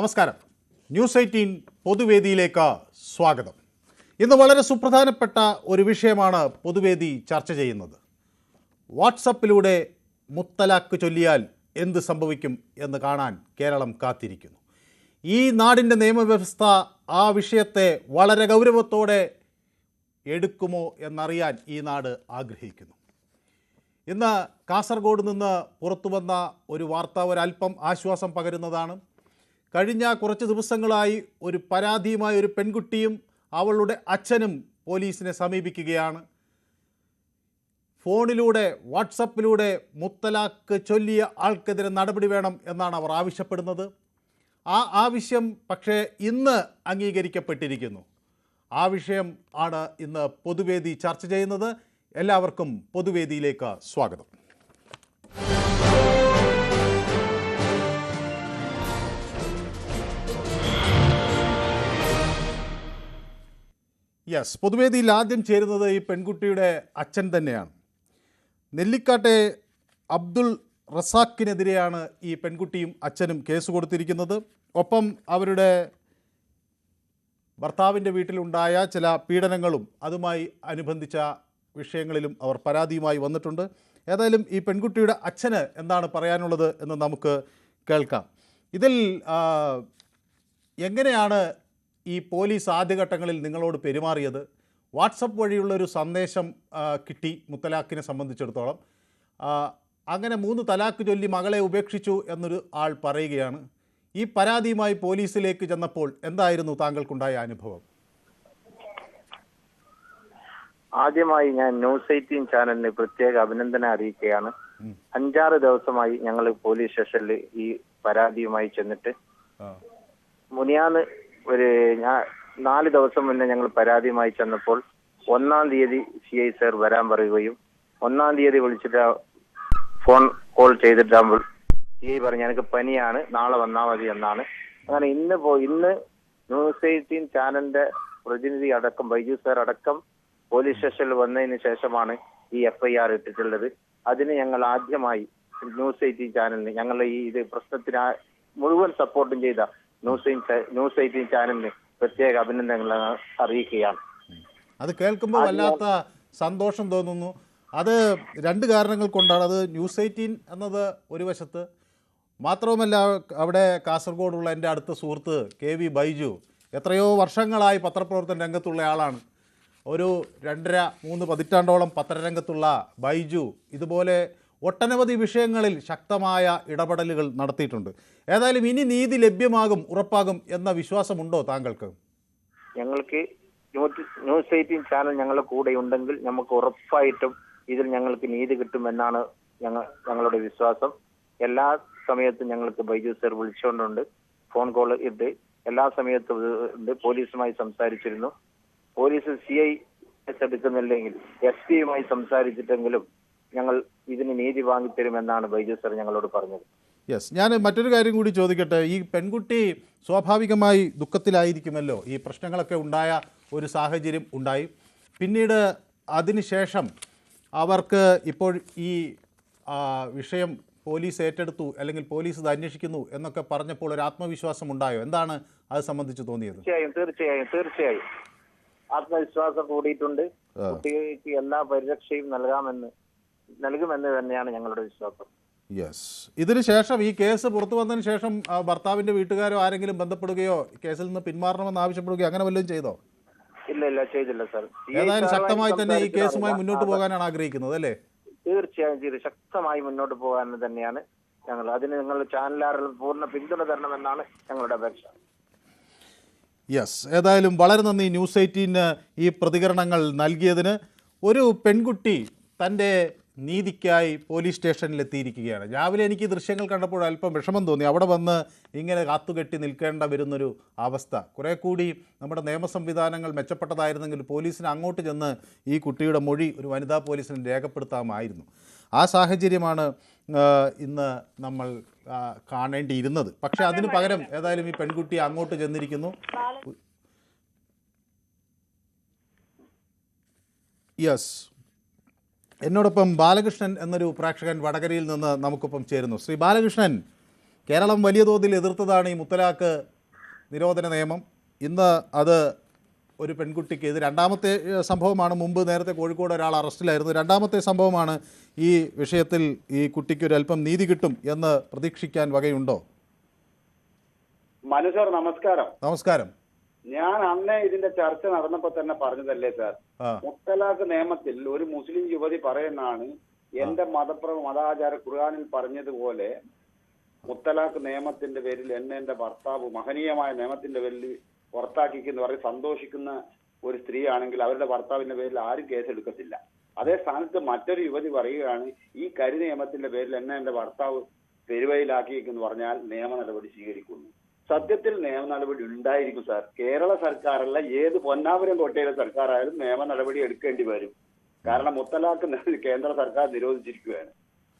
നമസ്കാരം. ന്യൂസ് 18 പൊതുവേദിയിലേക്ക് സ്വാഗതം. ഇന്ന് വളരെ സുപ്രധാനപ്പെട്ട ഒരു വിഷയമാണ് പൊതുവേദി ചർച്ച ചെയ്യുന്നത്. വാട്സപ്പിലൂടെ മുത്തലാഖ് ചൊല്ലിയാൽ എന്ത് സംഭവിക്കും എന്ന് കാണാൻ കേരളം കാത്തിരിക്കുന്നു. ഈ നാടിൻ്റെ നിയമവ്യവസ്ഥ ആ വിഷയത്തെ വളരെ ഗൗരവത്തോടെ എടുക്കുമോ എന്നറിയാൻ ഈ നാട് ആഗ്രഹിക്കുന്നു. ഇന്ന് കാസർഗോഡ് നിന്ന് പുറത്തു വന്ന ഒരു വാർത്ത ഒരല്പം ആശ്വാസം പകരുന്നതാണ്. കഴിഞ്ഞ കുറച്ച് ദിവസങ്ങളായി ഒരു പരാതിയുമായ ഒരു പെൺകുട്ടിയും അവളുടെ അച്ഛനും പോലീസിനെ സമീപിക്കുകയാണ്. ഫോണിലൂടെ വാട്സപ്പിലൂടെ മുത്തലാഖ് ചൊല്ലിയ ആൾക്കെതിരെ നടപടി വേണം എന്നാണ് അവർ ആവശ്യപ്പെടുന്നത്. ആ ആവശ്യം പക്ഷേ ഇന്ന് അംഗീകരിക്കപ്പെട്ടിരിക്കുന്നു. ആ വിഷയം ആണ് ഇന്ന് പൊതുവേദി ചർച്ച ചെയ്യുന്നത്. എല്ലാവർക്കും പൊതുവേദിയിലേക്ക് സ്വാഗതം. പൊതുവേദിയിൽ ആദ്യം ചേരുന്നത് ഈ പെൺകുട്ടിയുടെ അച്ഛൻ തന്നെയാണ്. നെല്ലിക്കാട്ടെ അബ്ദുൾ റസാഖിനെതിരെയാണ് ഈ പെൺകുട്ടിയും അച്ഛനും കേസ് കൊടുത്തിരിക്കുന്നത്. ഒപ്പം അവരുടെ ഭർത്താവിൻ്റെ വീട്ടിലുണ്ടായ ചില പീഡനങ്ങളും അതുമായി അനുബന്ധിച്ച വിഷയങ്ങളിലും അവർ പരാതിയുമായി വന്നിട്ടുണ്ട്. ഏതായാലും ഈ പെൺകുട്ടിയുടെ അച്ഛന് എന്താണ് പറയാനുള്ളത് എന്ന് നമുക്ക് കേൾക്കാം. ഇതിൽ എങ്ങനെയാണ് ഈ പോലീസ് ആദ്യഘട്ടങ്ങളിൽ നിങ്ങളോട് പെരുമാറിയത്? വാട്സപ്പ് വഴിയുള്ളൊരു സന്ദേശം കിട്ടി മുത്തലാഖിനെ സംബന്ധിച്ചിടത്തോളം. അങ്ങനെ 3 തലാഖ് ചൊല്ലി മകളെ ഉപേക്ഷിച്ചു എന്നൊരു ആൾ പറയുകയാണ്. ഈ പരാതിയുമായി പോലീസിലേക്ക് ചെന്നപ്പോൾ എന്തായിരുന്നു താങ്കൾക്കുണ്ടായ അനുഭവം? ആദ്യമായി ഞാൻ ന്യൂസ് 18 ചാനലിന് പ്രത്യേക അഭിനന്ദനം അറിയിക്കുകയാണ്. 5-6 ദിവസമായി ഞങ്ങൾ പോലീസ് സ്റ്റേഷനിൽ ഈ പരാതിയുമായി ചെന്നിട്ട് മുനിയാന്ന് 4 ദിവസം മുന്നേ ഞങ്ങൾ പരാതിയുമായി ചെന്നപ്പോൾ 1-ാം തീയതി CI സർ വരാൻ പറയുകയും 1-ാം തീയതി വിളിച്ചിട്ട് ഫോൺ കോൾ ചെയ്തിട്ടാകുമ്പോൾ CI പറഞ്ഞു എനിക്ക് പനിയാണ്, നാളെ വന്നാൽ മതി എന്നാണ്. അങ്ങനെ ഇന്ന് ന്യൂസ് 18 ചാനലിന്റെ പ്രതിനിധി അടക്കം ബൈജു സർ അടക്കം പോലീസ് സ്റ്റേഷനിൽ വന്നതിന് ശേഷമാണ് ഈ FIR ഇട്ടിട്ടുള്ളത്. അതിന് ഞങ്ങൾ ആദ്യമായി ന്യൂസ് 18 ചാനലിന് ഞങ്ങളുടെ ഇത് പ്രശ്നത്തിന് മുഴുവൻ സപ്പോർട്ടും ചെയ്ത ന്യൂസ് 18 ചാനലിന് പ്രത്യേക അഭിനന്ദനങ്ങൾ അറിയിക്കുകയാണ്. അത് കേൾക്കുമ്പോൾ വല്ലാത്ത സന്തോഷം തോന്നുന്നു. അത് 2 കാരണങ്ങൾ കൊണ്ടാണ്. അത് ന്യൂസ് 18 എന്നത് ഒരു വശത്ത് മാത്രവുമല്ല, അവിടെ കാസർഗോഡുള്ള എൻ്റെ അടുത്ത സുഹൃത്ത് KV ബൈജു എത്രയോ വർഷങ്ങളായി പത്രപ്രവർത്തന രംഗത്തുള്ള ആളാണ്. ഒരു 2.5-3 പതിറ്റാണ്ടോളം പത്രരംഗത്തുള്ള ബൈജു ഇതുപോലെ ഒട്ടനവധി വിഷയങ്ങളിൽ ശക്തമായ ഇടപെടലുകൾ നടത്തിയിട്ടുണ്ട്. ഏതായാലും ഇനി നീതി ലഭ്യമാകും, ഉറപ്പാകും എന്ന വിശ്വാസമുണ്ടോ താങ്കൾക്ക്? ഞങ്ങൾക്ക് ന്യൂസ് 18 ചാനൽ ഞങ്ങളുടെ കൂടെ ഉണ്ടെങ്കിൽ നമുക്ക് ഉറപ്പായിട്ടും ഇതിൽ ഞങ്ങൾക്ക് നീതി കിട്ടുമെന്നാണ് ഞങ്ങളുടെ വിശ്വാസം. എല്ലാ സമയത്തും ഞങ്ങൾക്ക് ബൈജു സർ വിളിച്ചുകൊണ്ടുണ്ട്, ഫോൺ കോൾ ഇട്ട് എല്ലാ സമയത്തും ഉണ്ട്. പോലീസുമായി സംസാരിച്ചിരുന്നു. പോലീസ് CI എടുക്കുന്നില്ലെങ്കിൽ SP-യുമായി സംസാരിച്ചിട്ടെങ്കിലും ഞങ്ങൾ ഇതിന് നീതി വാങ്ങിത്തരുമെന്നാണ് ബൈജു സർ ഞങ്ങളോട് പറഞ്ഞത്. ഞാൻ മറ്റൊരു കാര്യം കൂടി ചോദിക്കട്ടെ. ഈ പെൺകുട്ടി സ്വാഭാവികമായി ദുഃഖത്തിലായിരിക്കുമല്ലോ. ഈ പ്രശ്നങ്ങളൊക്കെ ഉണ്ടായ ഒരു സാഹചര്യം ഉണ്ടായി. പിന്നീട് അതിനുശേഷം അവർക്ക് ഇപ്പോൾ ഈ വിഷയം പോലീസ് ഏറ്റെടുത്തു, അല്ലെങ്കിൽ പോലീസ് ഇത് അന്വേഷിക്കുന്നു എന്നൊക്കെ പറഞ്ഞപ്പോൾ ഒരു ആത്മവിശ്വാസം ഉണ്ടായോ? എന്താണ് അത് സംബന്ധിച്ച് തോന്നിയത്? തീർച്ചയായും ആത്മവിശ്വാസം കൂടിയിട്ടുണ്ട്. കുട്ടിക്ക് എല്ലാ പരിരക്ഷയും നൽകുമെന്ന് തന്നെയാണ് ഞങ്ങളുടെ വിശ്വാസം. ഇതിന് ശേഷം ഈ കേസ് പുറത്തു വന്നതിന് ശേഷം ഭർത്താവിന്റെ വീട്ടുകാരോ ആരെങ്കിലും ബന്ധപ്പെടുകയോ കേസിൽ നിന്ന് പിന്മാറണമെന്ന് ആവശ്യപ്പെടുകയോ അങ്ങനെ വല്ലതും ചെയ്തോ? ഇല്ല ചെയ്തില്ല സർ. ഏതായാലും ശക്തമായി തന്നെ ഈ കേസുമായി മുന്നോട്ട് പോകാനാണ് ആഗ്രഹിക്കുന്നത് അല്ലേ? തീർച്ചയായും ശക്തമായി മുന്നോട്ട് പോകാൻ തന്നെയാണ് ഞങ്ങൾ. അതിന് നിങ്ങൾ ചാനലുകാരിൽ പൂർണ്ണ പിന്തുണ തരണമെന്നാണ് ഞങ്ങളുടെ അപേക്ഷ. ഏതായാലും വളരെ നന്ദി ന്യൂസ് 18 ഈ പ്രതികരണങ്ങൾ നൽകിയതിന്. ഒരു പെൺകുട്ടി തൻ്റെ നീതിക്കായി പോലീസ് സ്റ്റേഷനിലെത്തിയിരിക്കുകയാണ്. രാവിലെ എനിക്ക് ദൃശ്യങ്ങൾ കണ്ടപ്പോൾ അല്പം വിഷമം തോന്നി. അവിടെ വന്ന് ഇങ്ങനെ കാത്തുകെട്ടി നിൽക്കേണ്ട വരുന്നൊരു അവസ്ഥ. കുറേ കൂടി നമ്മുടെ നിയമ സംവിധാനങ്ങൾ മെച്ചപ്പെട്ടതായിരുന്നെങ്കിൽ പോലീസിന് അങ്ങോട്ട് ചെന്ന് ഈ കുട്ടിയുടെ മൊഴി ഒരു വനിതാ പോലീസിന് രേഖപ്പെടുത്താമായിരുന്നു. ആ സാഹചര്യമാണ് ഇന്ന് നമ്മൾ കാണേണ്ടിയിരുന്നത്. പക്ഷേ അതിന് പകരം ഏതായാലും ഈ പെൺകുട്ടി അങ്ങോട്ട് ചെന്നിരിക്കുന്നു. എന്നോടൊപ്പം ബാലകൃഷ്ണൻ എന്നൊരു പ്രേക്ഷകൻ വടകരയിൽ നിന്ന് നമുക്കൊപ്പം ചേരുന്നു. ശ്രീ ബാലകൃഷ്ണൻ, കേരളം വലിയ തോതിൽ എതിർത്തതാണ് ഈ മുത്തലാഖ് നിരോധന നിയമം. ഇന്ന് അത് ഒരു പെൺകുട്ടിക്ക്, ഇത് രണ്ടാമത്തെ സംഭവമാണ്. മുമ്പ് നേരത്തെ കോഴിക്കോട് ഒരാൾ അറസ്റ്റിലായിരുന്നു. രണ്ടാമത്തെ സംഭവമാണ്. ഈ വിഷയത്തിൽ ഈ കുട്ടിക്ക് ഒരു അല്പം നീതി കിട്ടും എന്ന് പ്രതീക്ഷിക്കാൻ വകയുണ്ടോ? മനു സാർ നമസ്കാരം. നമസ്കാരം. ഞാൻ അന്നേ ഇതിന്റെ ചർച്ച നടന്നപ്പോ തന്നെ പറഞ്ഞതല്ലേ സാർ, മുത്തലാഖ് നിയമത്തിൽ ഒരു മുസ്ലിം യുവതി പറയുന്നതാണ്, എന്റെ മതാചാര ഖുർആനിൽ പറഞ്ഞതുപോലെ മുത്തലാഖ് നിയമത്തിന്റെ പേരിൽ എന്റെ ഭർത്താവ് മഹനീയമായ നിയമത്തിന്റെ പേരിൽ പുറത്താക്കിയെന്ന് പറഞ്ഞ് സന്തോഷിക്കുന്ന ഒരു സ്ത്രീ ആണെങ്കിൽ അവരുടെ ഭർത്താവിന്റെ പേരിൽ ആരും കേസെടുക്കത്തില്ല. അതേ സ്ഥാനത്ത് മറ്റൊരു യുവതി പറയുകയാണ്, ഈ കരി നിയമത്തിന്റെ പേരിൽ എന്റെ ഭർത്താവ് പെരുവയിലാക്കിയെന്ന് പറഞ്ഞാൽ നിയമ നടപടി സ്വീകരിക്കുന്നു. സത്യത്തിൽ നിയമ നടപടി ഉണ്ടായിരിക്കും സാർ. കേരള സർക്കാരല്ല, ഏത് പൊന്നാപുരം കോട്ടയിലെ സർക്കാരായാലും നിയമ നടപടി എടുക്കേണ്ടി വരും. കാരണം മുത്തലാഖ് കേന്ദ്ര സർക്കാർ നിരോധിച്ചിരിക്കുകയാണ്.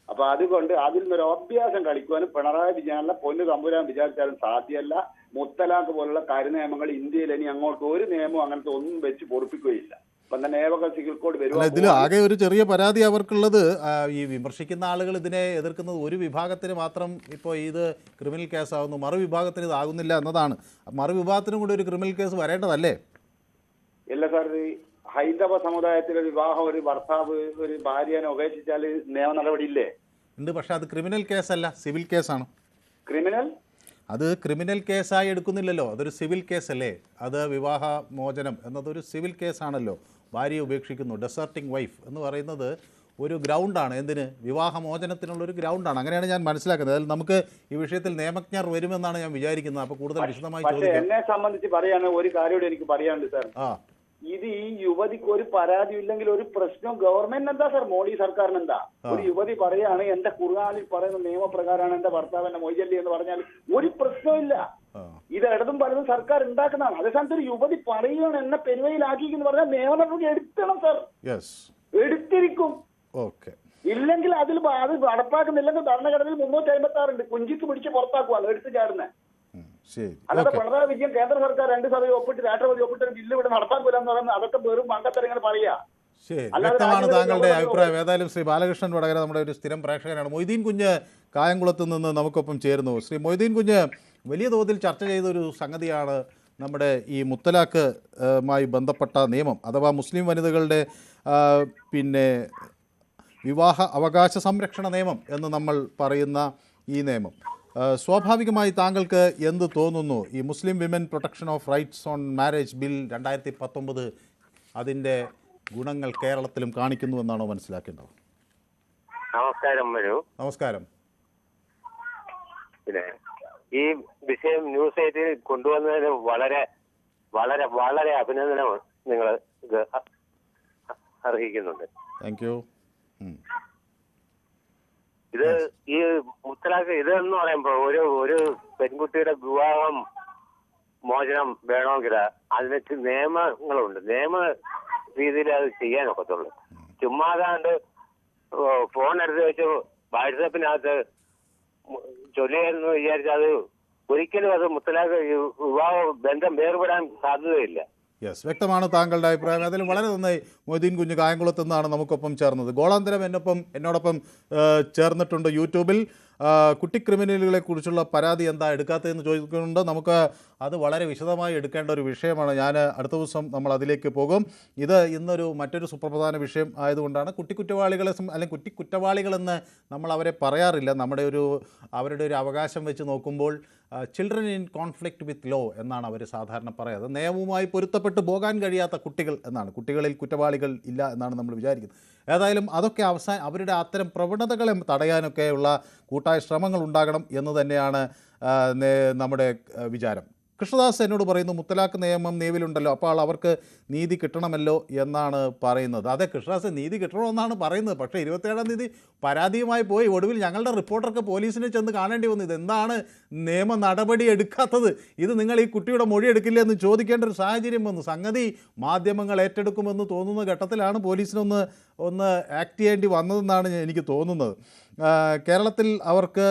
അപ്പൊ അതുകൊണ്ട് അതിൽ നിന്നൊരു അഭ്യാസം കളിക്കുവാനും പിണറായി വിജയനല്ല പൊന്നു തമ്പുരാൻ വിചാരിച്ചാലും സാധ്യമല്ല. മുത്തലാഖ് പോലുള്ള കാര്യനിയമങ്ങൾ ഇന്ത്യയിൽ ഇനി അങ്ങോട്ട് ഒരു നിയമവും അങ്ങനത്തെ ഒന്നും വെച്ച് പൊറപ്പിക്കുകയില്ല. അപ്പം തന്നെ ഏവക സിവിൽ കോഡ് വരും. ഇതിൽ ആകെ ഒരു ചെറിയ പരാതി അവർക്കുള്ളത്, ഈ വിമർശിക്കുന്ന ആളുകൾ ഇതിനെ എതിർക്കുന്നത് ഒരു വിഭാഗത്തിന് മാത്രം ഇപ്പോൾ ഇത് ക്രിമിനൽ കേസാകുന്നു, മറുവിഭാഗത്തിന് ഇതാകുന്നില്ല എന്നതാണ്. മറുവിഭാഗത്തിനും കൂടി ഒരു ക്രിമിനൽ കേസ് വരേണ്ടതല്ലേ? ഇല്ല സാർ, ഹൈന്ദവ സമുദായത്തിലെ വിവാഹം ഒരു ഭർത്താവ് ഒരു ഭാര്യനെ ഉപേക്ഷിച്ചാൽ നിയമ നടപടി ഇല്ലേ? ഉണ്ട്, പക്ഷെ അത് ക്രിമിനൽ കേസല്ല, സിവിൽ കേസാണ്. ക്രിമിനൽ അത് ക്രിമിനൽ കേസായി എടുക്കുന്നില്ലല്ലോ, അതൊരു സിവിൽ കേസല്ലേ. അത് വിവാഹ മോചനം എന്നതൊരു സിവിൽ കേസാണല്ലോ. ഭാര്യയെ ഉപേക്ഷിക്കുന്നു, ഡെസേർട്ടിങ് വൈഫ് എന്ന് പറയുന്നത് ഒരു ഗ്രൗണ്ടാണ്. എന്തിന്? വിവാഹമോചനത്തിനുള്ളൊരു ഗ്രൗണ്ടാണ്. അങ്ങനെയാണ് ഞാൻ മനസ്സിലാക്കുന്നത്. അതിൽ നമുക്ക് ഈ വിഷയത്തിൽ നിയമജ്ഞർ വരുമെന്നാണ് ഞാൻ വിചാരിക്കുന്നത്. അപ്പോൾ കൂടുതൽ വിശദമായി ചോദിക്കാം. എന്നെ സംബന്ധിച്ച് പറയാൻ ഒരു കാര്യം എനിക്ക് പറയാനുണ്ട് സാർ. ഇത് ഈ യുവതിക്ക് ഒരു പരാതി ഇല്ലെങ്കിൽ ഒരു പ്രശ്നം ഗവൺമെന്റ് എന്താ സാർ, മോഡി സർക്കാരിന് എന്താ? ഒരു യുവതി പറയാണ് എന്റെ ഖുർആനിൽ പറയുന്ന നിയമപ്രകാരമാണ് എന്റെ ഭർത്താവ് എന്നെ മൊയ്യല്ലി എന്ന് പറഞ്ഞാൽ ഒരു പ്രശ്നമില്ല. ഇത് ഇടതും പലതും സർക്കാർ ഉണ്ടാക്കുന്നതാണ്. അതേസമയത്ത് ഒരു യുവതി പറയുകയാണ് എന്നെ പെരുവയിലാക്കി എന്ന് പറഞ്ഞാൽ നിയമ നടപടി എടുക്കണം സാർ, എടുത്തിരിക്കും. ഇല്ലെങ്കിൽ അത് നടപ്പാക്കുന്നില്ലെങ്കിൽ ഭരണഘടനയിൽ 356 ഉണ്ട്, കുഞ്ചിക്ക് പിടിച്ച് പുറത്താക്കുവാണ് എടുത്തു ചാടുന്നത്. അല്ലാതെ പിണറായി വിജയൻ കേന്ദ്ര സർക്കാർ 2 സഭയിൽ ഒപ്പിട്ട് രാഷ്ട്രപതി ഒപ്പിട്ട് ബില്ല് ഇവിടെ നടപ്പാക്കൂലെന്ന് പറയുന്നത് അതൊക്കെ വെറും മണ്ടത്തരങ്ങൾ പറയാ. വ്യക്തമാണ് താങ്കളുടെ അഭിപ്രായം. ഏതായാലും ശ്രീ ബാലകൃഷ്ണൻ വടകര നമ്മുടെ ഒരു സ്ഥിരം പ്രേക്ഷകനാണ്. മൊയ്തീൻ കുഞ്ഞ് കായംകുളത്ത് നിന്ന് നമുക്കൊപ്പം ചേരുന്നു. ശ്രീ മൊയ്തീൻ കുഞ്ഞ്, വലിയ തോതിൽ ചർച്ച ചെയ്തൊരു സംഗതിയാണ് നമ്മുടെ ഈ മുത്തലാഖുമായി ബന്ധപ്പെട്ട നിയമം, അഥവാ മുസ്ലിം വനിതകളുടെ പിന്നെ വിവാഹ അവകാശ സംരക്ഷണ നിയമം എന്ന് നമ്മൾ പറയുന്ന ഈ നിയമം. സ്വാഭാവികമായി താങ്കൾക്ക് എന്ത് തോന്നുന്നു? ഈ മുസ്ലിം women protection of rights on marriage bill 2019 അതിൻ്റെ ഗുണങ്ങൾ കേരളത്തിലും കാണിക്കുന്നു എന്നാണോ മനസ്സിലാക്കേണ്ടത്? നമസ്കാരം മനു. നമസ്കാരം. പിന്നെ ഈ വിഷയം ന്യൂസ് 8 കൊണ്ടുവന്നതിന് വളരെ വളരെ വളരെ അഭിനന്ദനം നിങ്ങൾ അർഹിക്കുന്നുണ്ട്. Thank you. ഇത് ഈ മുത്തലാഖ് ഇതെന്ന് പറയുമ്പോൾ ഒരു പെൺകുട്ടിയുടെ വിവാഹം മോചനം വേണമെങ്കിൽ അതിന് നിയമങ്ങളുണ്ട്. നിയമ രീതിയിൽ അത് ചെയ്യാനൊക്കത്തുള്ളൂ. ചുമ്മാതാണ്ട് ഫോൺ എടുത്ത് വെച്ച് വാട്സാപ്പിനകത്ത് ചൊല്ലിയെന്ന് വിചാരിച്ചാൽ അത് ഒരിക്കലും അത് മുത്തലാഖ് വിവാഹ ബന്ധം വേർപെടാൻ സാധ്യതയില്ല. യെസ്, വ്യക്തമാണ് താങ്കളുടെ അഭിപ്രായം. അതിൽ വളരെ നന്നായി. മൊയ്തീൻ കുഞ്ഞ് കായംകുളത്ത് നിന്നാണ് നമുക്കൊപ്പം ചേർന്നത്. ഗോളാന്തരം എന്നോടൊപ്പം ചേർന്നിട്ടുണ്ട് യൂട്യൂബിൽ. കുട്ടി ക്രിമിനലുകളെ കുറിച്ചുള്ള പരാതി എന്താ എടുക്കാത്തതെന്ന് ചോദിക്കുന്നുണ്ട്. നമുക്ക് അത് വളരെ വിശദമായി എടുക്കേണ്ട ഒരു വിഷയമാണ്. ഞാൻ അടുത്ത ദിവസം നമ്മൾ അതിലേക്ക് പോകും. ഇത് ഇന്നൊരു മറ്റൊരു സുപ്രധാന വിഷയം ആയതുകൊണ്ടാണ് കുറ്റവാളികളെ അല്ലെങ്കിൽ കുറ്റവാളികളെന്ന് നമ്മൾ അവരെ പറയാറില്ല. അവരുടെ ഒരു അവകാശം വെച്ച് നോക്കുമ്പോൾ children in conflict with law എന്നാണ് അവർ സാധാരണ പറയുന്നത്. നിയമവുമായി പൊരുത്തപ്പെട്ട് പോകാൻ കഴിയാത്ത കുട്ടികൾ എന്നാണ്. കുട്ടികളിൽ കുറ്റവാളികൾ ഇല്ല എന്നാണ് നമ്മൾ വിചാരിക്കുന്നത്. ഏതായാലും അതൊക്കെ അവരുടെ അത്തരം പ്രവണതകളെ തടയാനൊക്കെയുള്ള കൂട്ടായ ശ്രമങ്ങൾ ഉണ്ടാകണം എന്ന് തന്നെയാണ് നമ്മുടെ വിചാരം. കൃഷ്ണദാസ് എന്നോട് പറയുന്നു, മുത്തലാഖ് നിയമം നിലവിലുണ്ടല്ലോ, അപ്പോൾ അവർക്ക് നീതി കിട്ടണമല്ലോ എന്നാണ് പറയുന്നത്. അതെ കൃഷ്ണദാസ്, നീതി കിട്ടണമെന്നാണ് പറയുന്നത്. പക്ഷേ 27-ാം തീയതി പരാതിയുമായി പോയി ഒടുവിൽ ഞങ്ങളുടെ റിപ്പോർട്ടർക്ക് പോലീസിനെ ചെന്ന് കാണേണ്ടി വന്നു. ഇതെന്താണ് നിയമ നടപടി എടുക്കാത്തത്? ഇത് നിങ്ങൾ ഈ കുട്ടിയുടെ മൊഴി എടുക്കില്ല എന്ന് ചോദിക്കേണ്ട ഒരു സാഹചര്യം വന്നു. സംഗതി മാധ്യമങ്ങൾ ഏറ്റെടുക്കുമെന്ന് തോന്നുന്ന ഘട്ടത്തിലാണ് പോലീസിനൊന്ന് ആക്ട് ചെയ്യേണ്ടി വന്നതെന്നാണ് എനിക്ക് തോന്നുന്നത്. കേരളത്തിൽ അവർക്ക്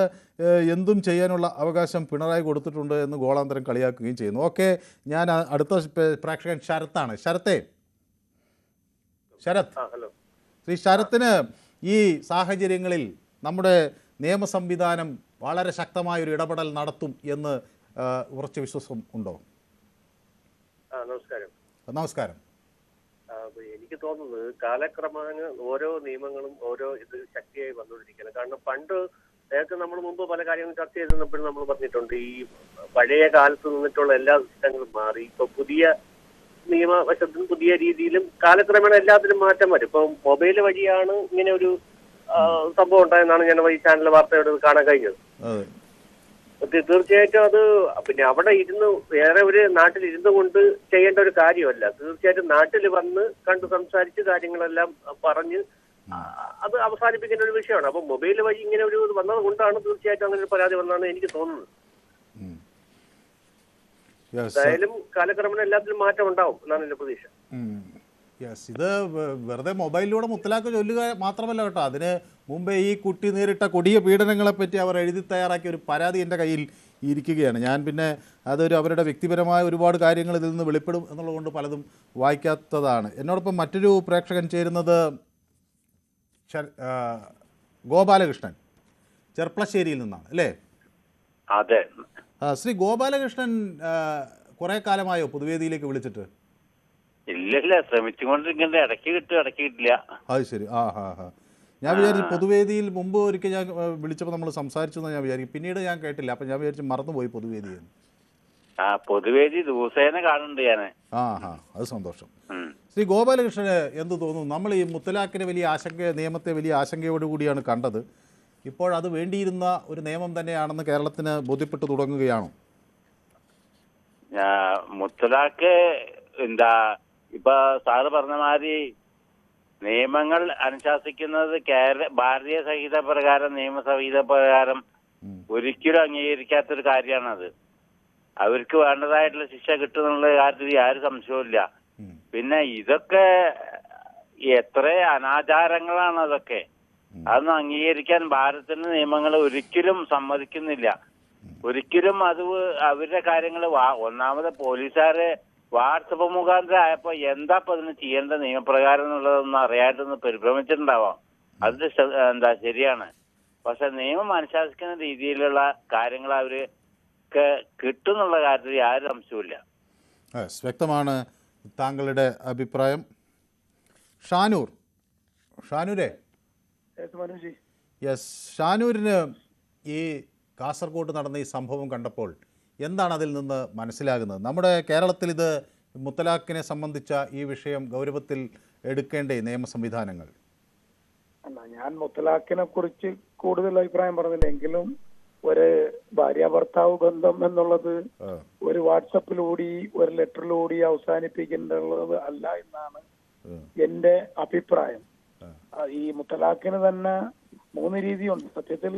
എന്തും ചെയ്യാനുള്ള അവകാശം പിണറായി കൊടുത്തിട്ടുണ്ട് എന്ന് ഗോളാന്തരം കളിയാക്കുകയും ചെയ്യുന്നു. ഓക്കെ, ഞാൻ അടുത്ത പ്രേക്ഷകൻ ശരത്താണ്. ശരത്, ശ്രീ ശരത്തിന് ഈ സാഹചര്യങ്ങളിൽ നമ്മുടെ നിയമ സംവിധാനം വളരെ ശക്തമായൊരു ഇടപെടൽ നടത്തും എന്ന് ഉറച്ച വിശ്വാസം ഉണ്ടോ? നമസ്കാരം. നമസ്കാരം. എനിക്ക് തോന്നുന്നത് കാലക്രമേണ ഓരോ നിയമങ്ങളും ഓരോ ഇത് ശക്തിയായി വന്നുകൊണ്ടിരിക്കുകയാണ്. കാരണം നേരത്തെ നമ്മൾ മുമ്പ് പല കാര്യങ്ങളും ചർച്ച ചെയ്തപ്പോഴും നമ്മൾ പറഞ്ഞിട്ടുണ്ട്, ഈ പഴയ കാലത്ത് നിന്നിട്ടുള്ള എല്ലാ സിസ്റ്റങ്ങളും മാറി ഇപ്പൊ പുതിയ നിയമവശത്തും പുതിയ രീതിയിലും കാലക്രമേണ എല്ലാത്തിലും മാറ്റം വരും. ഇപ്പൊ മൊബൈൽ വഴിയാണ് ഇങ്ങനെ ഒരു സംഭവം ഉണ്ടായെന്നാണ് ഞാൻ ഈ ചാനൽ വാർത്തയോട് കാണാൻ കഴിഞ്ഞത്. തീർച്ചയായിട്ടും അത് പിന്നെ അവിടെ ഇരുന്ന് വേറെ ഒരു നാട്ടിൽ ഇരുന്നു കൊണ്ട് ചെയ്യേണ്ട ഒരു കാര്യമല്ല. തീർച്ചയായിട്ടും നാട്ടിൽ വന്ന് കണ്ട് സംസാരിച്ച് കാര്യങ്ങളെല്ലാം പറഞ്ഞ് അത് അവസാനിപ്പിക്കേണ്ട ഒരു വിഷയമാണ്. അപ്പൊ മൊബൈൽ വഴി ഇങ്ങനെ ഒരു വന്നത് കൊണ്ടാണ് തീർച്ചയായിട്ടും അങ്ങനെ ഒരു പരാതി വന്നതാണ് എനിക്ക് തോന്നുന്നത്. എന്തായാലും കാലക്രമേണ എല്ലാത്തിലും മാറ്റം ഉണ്ടാവും എന്നാണ് എന്റെ പ്രതീക്ഷ. ഇത് വെറുതെ മൊബൈലിലൂടെ മുത്തലാഖ് ചൊല്ലുക മാത്രമല്ല കേട്ടോ, അതിന് മുമ്പേ ഈ കുട്ടി നേരിട്ട കൊടിയ പീഡനങ്ങളെപ്പറ്റി അവർ എഴുതി തയ്യാറാക്കിയ ഒരു പരാതി എൻ്റെ കയ്യിൽ ഇരിക്കുകയാണ്. ഞാൻ പിന്നെ അവരുടെ വ്യക്തിപരമായ ഒരുപാട് കാര്യങ്ങൾ ഇതിൽ നിന്ന് വെളിപ്പെടും എന്നുള്ളതുകൊണ്ട് പലതും വായിക്കാത്തതാണ്. എന്നോടൊപ്പം മറ്റൊരു പ്രേക്ഷകൻ ചേരുന്നത് ഗോപാലകൃഷ്ണൻ ചെർപ്പളശ്ശേരിയിൽ നിന്നാണ് അല്ലേ? അതെ. ശ്രീ ഗോപാലകൃഷ്ണൻ കുറേ കാലമായോ പൊതുവേദിയിലേക്ക് വിളിച്ചിട്ട്? ഇല്ല, ശ്രമിച്ചുകൊണ്ടിരിക്കുന്നത്. ഇടയ്ക്ക് കിട്ടും, ഇടയ്ക്ക് കിട്ടില്ല. അത് ശരി. ഞാൻ വിചാരിച്ചു പൊതുവേദിയിൽ മുമ്പ് ഒരിക്കൽ ഞാൻ വിളിച്ചപ്പോൾ നമ്മൾ സംസാരിച്ചു എന്ന് ഞാൻ വിചാരിക്കും. പിന്നീട് ഞാൻ കേട്ടില്ല, അപ്പം ഞാൻ വിചാരിച്ചു മറന്നുപോയി പൊതുവേദി. പൊതുവേദി ദിവസേന കാണുന്നുണ്ട് ഞാൻ. അത് സന്തോഷം. ശ്രീ ഗോപാലകൃഷ്ണന് എന്ത് തോന്നുന്നു? നമ്മൾ ഈ മുത്തലാഖിനെ നിയമത്തെ വലിയ ആശങ്കയോടുകൂടിയാണ് കണ്ടത്. ഇപ്പോഴത് വേണ്ടിയിരുന്ന ഒരു നിയമം തന്നെയാണെന്ന് കേരളത്തിന് ബോധ്യപ്പെട്ടു തുടങ്ങുകയാണോ? മുത്തലാഖ് ഇപ്പൊ സാറ് പറഞ്ഞ മാതിരി നിയമങ്ങൾ അനുശാസിക്കുന്നത് ഭാരതീയ സംഹിത പ്രകാരം, നിയമസംഹിത പ്രകാരം ഒരിക്കലും അംഗീകരിക്കാത്തൊരു കാര്യമാണത്. അവർക്ക് വേണ്ടതായിട്ടുള്ള ശിക്ഷ കിട്ടുന്നുള്ള കാര്യത്തിൽ യാതൊരു സംശയവുമില്ല. പിന്നെ ഇതൊക്കെ എത്ര അനാചാരങ്ങളാണ് അതൊക്കെ. അതൊന്നും അംഗീകരിക്കാൻ ഭാരതത്തിന്റെ നിയമങ്ങൾ ഒരിക്കലും സമ്മതിക്കുന്നില്ല. ഒരിക്കലും അത് അവരുടെ കാര്യങ്ങൾ ഒന്നാമത് പോലീസുകാരെ വാട്സപ്പ് മുഖാന്തരം ആയപ്പോ എന്താ അതിന് ചെയ്യേണ്ട നിയമപ്രകാരം എന്നുള്ളതൊന്നും അറിയായിട്ടൊന്ന് പരിഭ്രമിച്ചിട്ടുണ്ടാവാം. അത് ശരിയാണ്. പക്ഷെ നിയമം അനുശാസിക്കുന്ന രീതിയിലുള്ള കാര്യങ്ങൾ അവർക്ക് കിട്ടുന്നുള്ള കാര്യത്തിൽ യാതൊരു സംശയവുമില്ല. വ്യക്തമാണ് താങ്കളുടെ അഭിപ്രായം. ഷാനൂരെ, ഷാനൂരിന് ഈ കാസർഗോഡ് നടന്ന ഈ സംഭവം കണ്ടപ്പോൾ എന്താണ് അതിൽ നിന്ന് മനസ്സിലാകുന്നത്? നമ്മുടെ കേരളത്തിൽ ഇത് മുത്തലാഖിനെ സംബന്ധിച്ച ഈ വിഷയം ഗൗരവത്തിൽ എടുക്കേണ്ടേ നിയമ സംവിധാനങ്ങൾ? അല്ല, ഞാൻ മുത്തലാഖിനെ കുറിച്ച് കൂടുതൽ അഭിപ്രായം പറഞ്ഞില്ലെങ്കിലും ഒരു ഭാര്യ ഭർത്താവ് ബന്ധം എന്നുള്ളത് ഒരു വാട്സപ്പിലൂടെ ഒരു ലെറ്ററിലൂടെ അവസാനിപ്പിക്കേണ്ടത് അല്ല എന്നാണ് എന്റെ അഭിപ്രായം. ഈ മുത്തലാഖിന് തന്നെ 3 രീതിയുണ്ട്. സത്യത്തിൽ